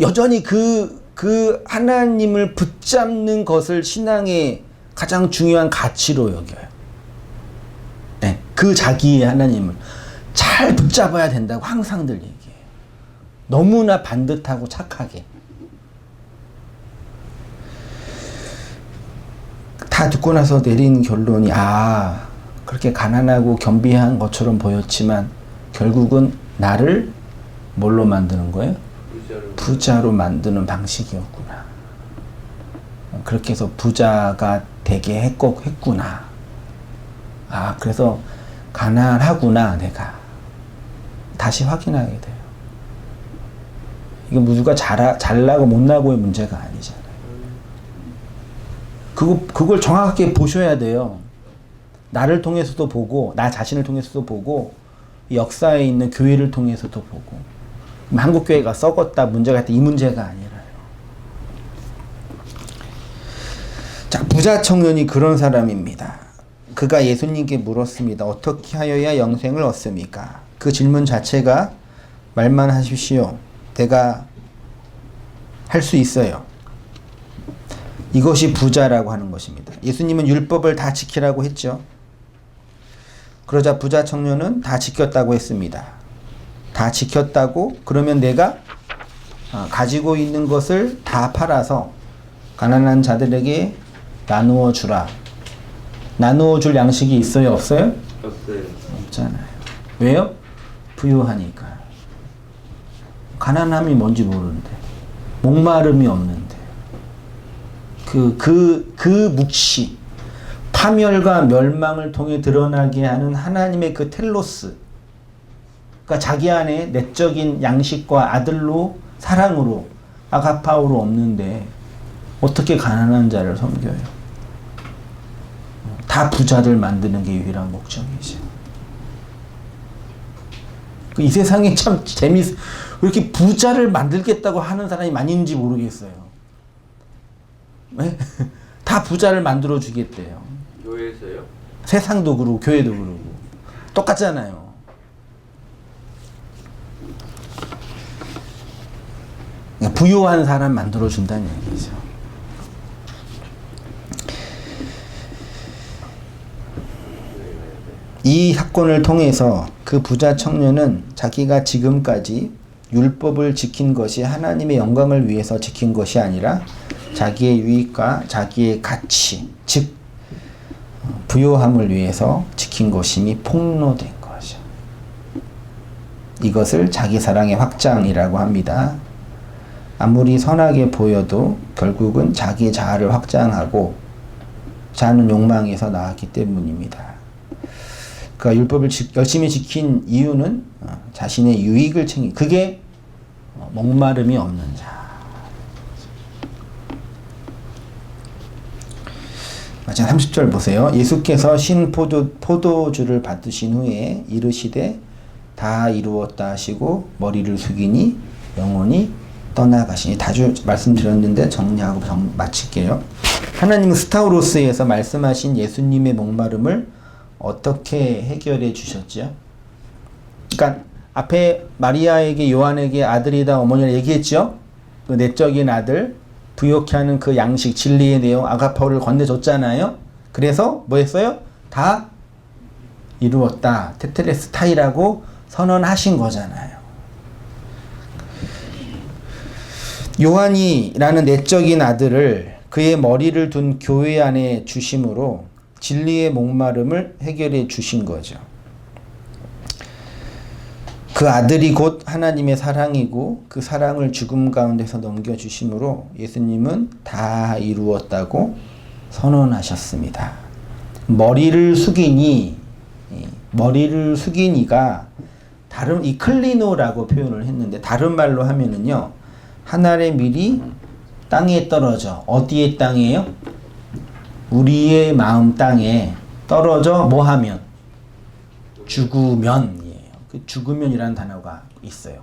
여전히 그 하나님을 붙잡는 것을 신앙의 가장 중요한 가치로 여겨요. 네, 그 자기의 하나님을 잘 붙잡아야 된다고 항상들 얘기해요. 너무나 반듯하고 착하게. 다 듣고 나서 내린 결론이 그렇게 가난하고 겸비한 것처럼 보였지만 결국은 나를 뭘로 만드는 거예요? 부자로 만드는 방식이었구나. 그렇게 해서 부자가 되게 했구나. 그래서 가난하구나 내가. 다시 확인하게 돼요. 이게 누가 잘나고 못나고의 문제가 아니잖아요. 그걸 정확하게 보셔야 돼요. 나를 통해서도 보고 나 자신을 통해서도 보고 역사에 있는 교회를 통해서도 보고 한국 교회가 썩었다 문제가 있다 이 문제가 아니라요. 자, 부자 청년이 그런 사람입니다. 그가 예수님께 물었습니다. 어떻게 하여야 영생을 얻습니까? 그 질문 자체가 말만 하십시오. 내가 할 수 있어요. 이것이 부자라고 하는 것입니다. 예수님은 율법을 다 지키라고 했죠. 그러자 부자 청년은 다 지켰다고 했습니다. 다 지켰다고? 그러면 내가 가지고 있는 것을 다 팔아서 가난한 자들에게 나누어 주라. 나누어 줄 양식이 있어요? 없어요? 없어요. 없잖아요. 왜요? 부유하니까. 가난함이 뭔지 모르는데. 목마름이 없는데. 그 묵시, 파멸과 멸망을 통해 드러나게 하는 하나님의 그 텔로스, 그러니까 자기 안에 내적인 양식과 아들로 사랑으로 아가파오로 없는데 어떻게 가난한 자를 섬겨요? 다 부자들 만드는 게 유일한 목적이죠. 이 세상에 참 왜 이렇게 부자를 만들겠다고 하는 사람이 많이 있는지 모르겠어요. 왜? 다 부자를 만들어 주겠대요. 교회에서요? 세상도 그러고 교회도 그러고 똑같잖아요. 그러니까 부유한 사람 만들어 준다는 얘기죠. 이 사건을 통해서 그 부자 청년은 자기가 지금까지 율법을 지킨 것이 하나님의 영광을 위해서 지킨 것이 아니라 자기의 유익과 자기의 가치, 즉 부요함을 위해서 지킨 것임이 폭로된 거죠. 이것을 자기 사랑의 확장이라고 합니다. 아무리 선하게 보여도 결국은 자기 자아를 확장하고 자는 욕망에서 나왔기 때문입니다. 그가 율법을 열심히 지킨 이유는 자신의 유익을 그게 목마름이 없는 자. 마찬 30절 보세요. 예수께서 신 포도주를 받으신 후에 이르시되 다 이루었다 하시고 머리를 숙이니 영혼이 떠나가시니. 다주 말씀드렸는데 정리하고 마칠게요. 하나님은 스타우로스에서 말씀하신 예수님의 목마름을 어떻게 해결해 주셨죠? 그러니까 앞에 마리아에게 요한에게 아들이다 어머니라 얘기했죠? 그 내적인 아들 부욕케 하는 그 양식 진리의 내용 아가파오를 건네줬잖아요. 그래서 뭐 했어요? 다 이루었다. 테텔레스타이라고 선언하신 거잖아요. 요한이라는 내적인 아들을 그의 머리를 둔 교회 안에 주심으로 진리의 목마름을 해결해 주신 거죠. 그 아들이 곧 하나님의 사랑이고 그 사랑을 죽음 가운데서 넘겨주심으로 예수님은 다 이루었다고 선언하셨습니다. 머리를 숙이니가 다른 이 클리노라고 표현을 했는데 다른 말로 하면은요. 하늘의 밀이 땅에 떨어져. 어디의 땅이에요? 우리의 마음 땅에 떨어져 뭐 하면? 죽으면이에요. 그 죽으면이라는 단어가 있어요.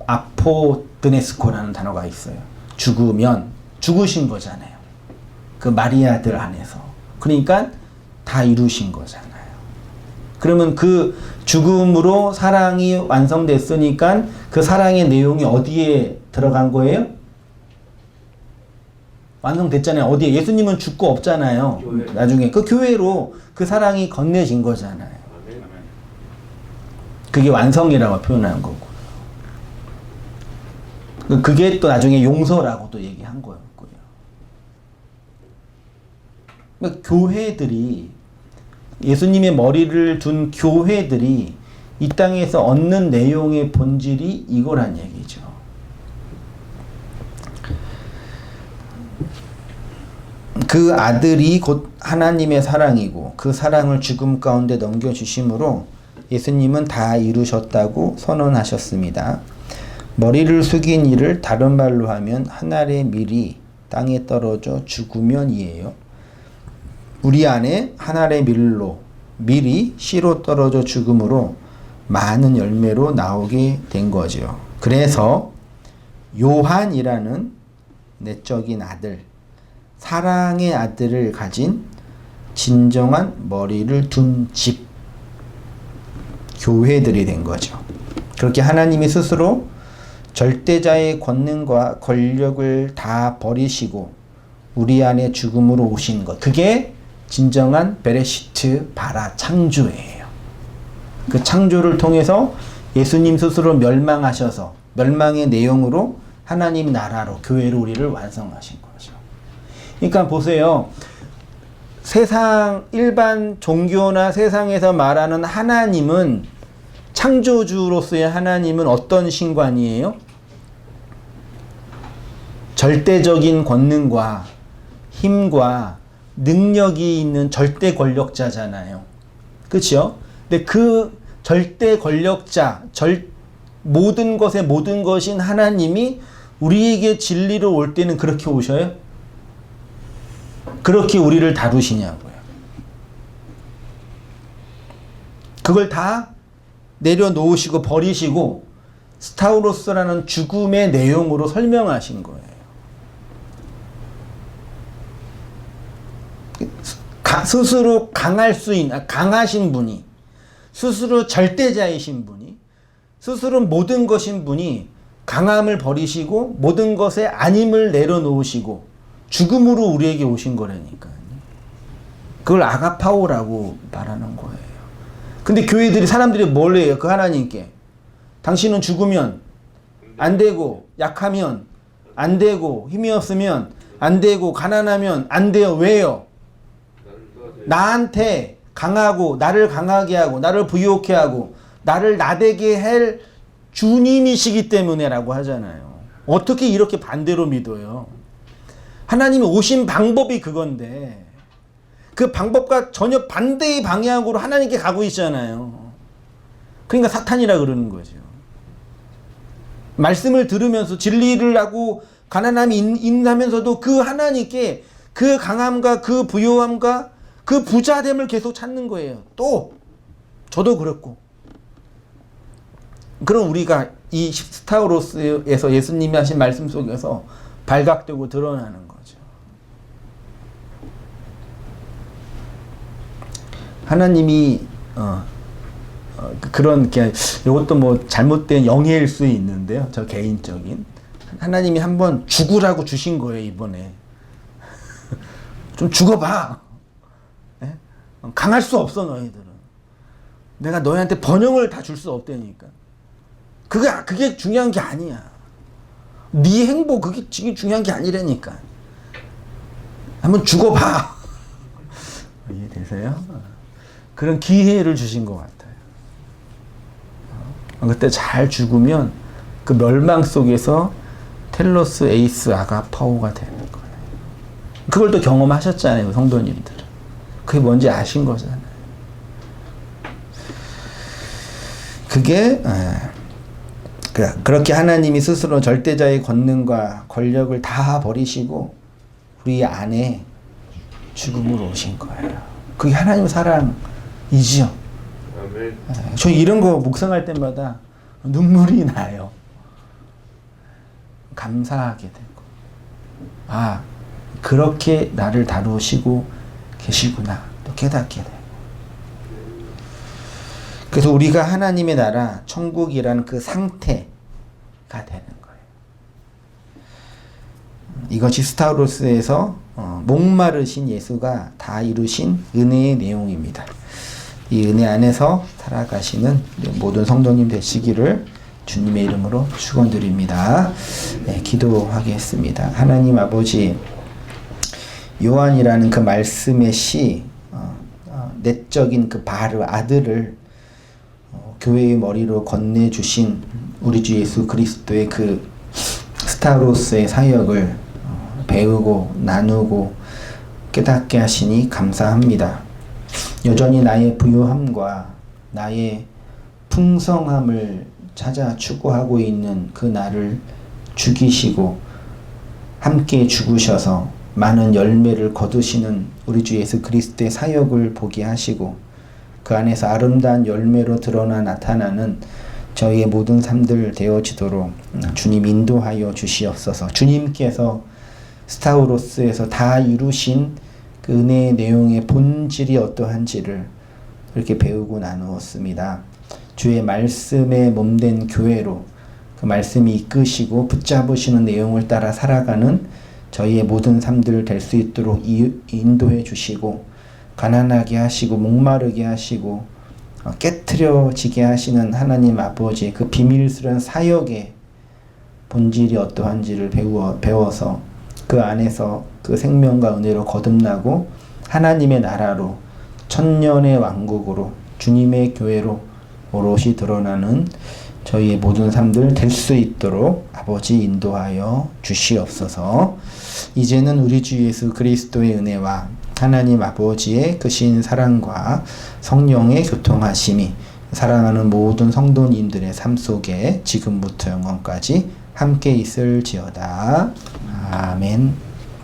아포드네스코라는 단어가 있어요. 죽으면 죽으신 거잖아요. 그 마리아들 안에서. 그러니까 다 이루신 거잖아요. 그러면 그 죽음으로 사랑이 완성됐으니까 그 사랑의 내용이 어디에 들어간 거예요? 완성됐잖아요. 어디에? 예수님은 죽고 없잖아요. 교회. 나중에 그 교회로 그 사랑이 건네진 거잖아요. 그게 완성이라고 표현한 거고. 그게 또 나중에 용서라고 또 얘기한 거였고요. 그러니까 교회들이 예수님의 머리를 둔 교회들이 이 땅에서 얻는 내용의 본질이 이거란 얘기죠. 그 아들이 곧 하나님의 사랑이고 그 사랑을 죽음 가운데 넘겨주심으로 예수님은 다 이루셨다고 선언하셨습니다. 머리를 숙인 이를 다른 말로 하면 하늘의 밀이 땅에 떨어져 죽으면이에요. 우리 안에 하늘의 밀이 씨로 떨어져 죽음으로 많은 열매로 나오게 된 거죠. 그래서 요한이라는 내적인 아들, 사랑의 아들을 가진 진정한 머리를 둔 집, 교회들이 된 거죠. 그렇게 하나님이 스스로 절대자의 권능과 권력을 다 버리시고 우리 안에 죽음으로 오신 것, 그게 진정한 베레시트 바라 창조예요. 그 창조를 통해서 예수님 스스로 멸망하셔서 멸망의 내용으로 하나님 나라로 교회로 우리를 완성하신 거죠. 그러니까 보세요. 세상 일반 종교나 세상에서 말하는 하나님은 창조주로서의 하나님은 어떤 신관이에요? 절대적인 권능과 힘과 능력이 있는 절대 권력자잖아요. 그렇죠? 근데 그 절대 권력자, 모든 것의 모든 것인 하나님이 우리에게 진리로 올 때는 그렇게 오셔요? 그렇게 우리를 다루시냐고요. 그걸 다 내려놓으시고 버리시고 스타우로스라는 죽음의 내용으로 설명하신 거예요. 스스로 강하신 분이, 스스로 절대자이신 분이, 스스로 모든 것인 분이 강함을 버리시고 모든 것의 아님을 내려놓으시고 죽음으로 우리에게 오신 거라니까요. 그걸 아가파오라고 말하는 거예요. 근데 교회들이, 사람들이 뭘 해요? 그 하나님께. 당신은 죽으면 안 되고, 약하면 안 되고, 힘이 없으면 안 되고, 가난하면 안 돼요. 왜요? 나한테 강하고, 나를 강하게 하고, 나를 부유하게 하고, 나를 나되게 할 주님이시기 때문에라고 하잖아요. 어떻게 이렇게 반대로 믿어요? 하나님이 오신 방법이 그건데 그 방법과 전혀 반대의 방향으로 하나님께 가고 있잖아요. 그러니까 사탄이라 그러는 거죠. 말씀을 들으면서 진리를 하고 가난함이 있나면서도 그 하나님께 그 강함과 그 부요함과 그 부자됨을 계속 찾는 거예요. 또 저도 그렇고. 그럼 우리가 이 스타우로스에서 예수님이 하신 말씀 속에서 발각되고 드러나는 거죠. 하나님이 그런 이것도 뭐 잘못된 영예일 수 있는데요. 저 개인적인 하나님이 한번 죽으라고 주신 거예요. 이번에 좀 죽어봐. 네? 강할 수 없어 너희들은. 내가 너희한테 번영을 다 줄 수 없다니까. 그게 중요한 게 아니야. 네 행복 그게 중요한 게 아니라니까. 한번 죽어봐. 이해되세요? 그런 기회를 주신 것 같아요. 그때 잘 죽으면 그 멸망 속에서 텔로스 에이스 아가파오가 되는 거예요. 그걸 또 경험하셨잖아요, 성도님들은. 그게 뭔지 아신 거잖아요. 그게 그렇게 하나님이 스스로 절대자의 권능과 권력을 다 버리시고 우리 안에 죽음으로 오신 거예요. 그게 하나님 사랑이지요. 아멘. 저 이런 거 묵상할 때마다 눈물이 나요. 감사하게 되고, 아, 그렇게 나를 다루시고 계시구나 또 깨닫게 되고. 그래서 우리가 하나님의 나라 천국이라는 그 상태가 되는 거예요. 이것이 스타우로스에서 목마르신 예수가 다 이루신 은혜의 내용입니다. 이 은혜 안에서 살아가시는 모든 성도님 되시기를 주님의 이름으로 축원드립니다. 네, 기도하겠습니다. 하나님 아버지, 요한이라는 그 말씀의 시, 내적인 그 바르 아들을 교회의 머리로 건네주신 우리 주 예수 그리스도의 그 스타우로스의 사역을 배우고 나누고 깨닫게 하시니 감사합니다. 여전히 나의 부요함과 나의 풍성함을 찾아 추구하고 있는 그 나를 죽이시고 함께 죽으셔서 많은 열매를 거두시는 우리 주 예수 그리스도의 사역을 보게 하시고 그 안에서 아름다운 열매로 드러나 나타나는 저희의 모든 삶들 되어지도록 주님 인도하여 주시옵소서. 주님께서 스타우로스에서 다 이루신 그 은혜의 내용의 본질이 어떠한지를 이렇게 배우고 나누었습니다. 주의 말씀에 몸된 교회로 그 말씀이 이끄시고 붙잡으시는 내용을 따라 살아가는 저희의 모든 삶들 될 수 있도록 인도해 주시고 가난하게 하시고 목마르게 하시고 깨트려지게 하시는 하나님 아버지의 그 비밀스러운 사역의 본질이 어떠한지를 배워서 그 안에서 그 생명과 은혜로 거듭나고 하나님의 나라로 천년의 왕국으로 주님의 교회로 오롯이 드러나는 저희의 모든 삶들 될 수 있도록 아버지 인도하여 주시옵소서. 이제는 우리 주 예수 그리스도의 은혜와 하나님 아버지의 크신 사랑과 성령의 교통하심이 사랑하는 모든 성도님들의 삶 속에 지금부터 영원까지 함께 있을지어다. 아멘.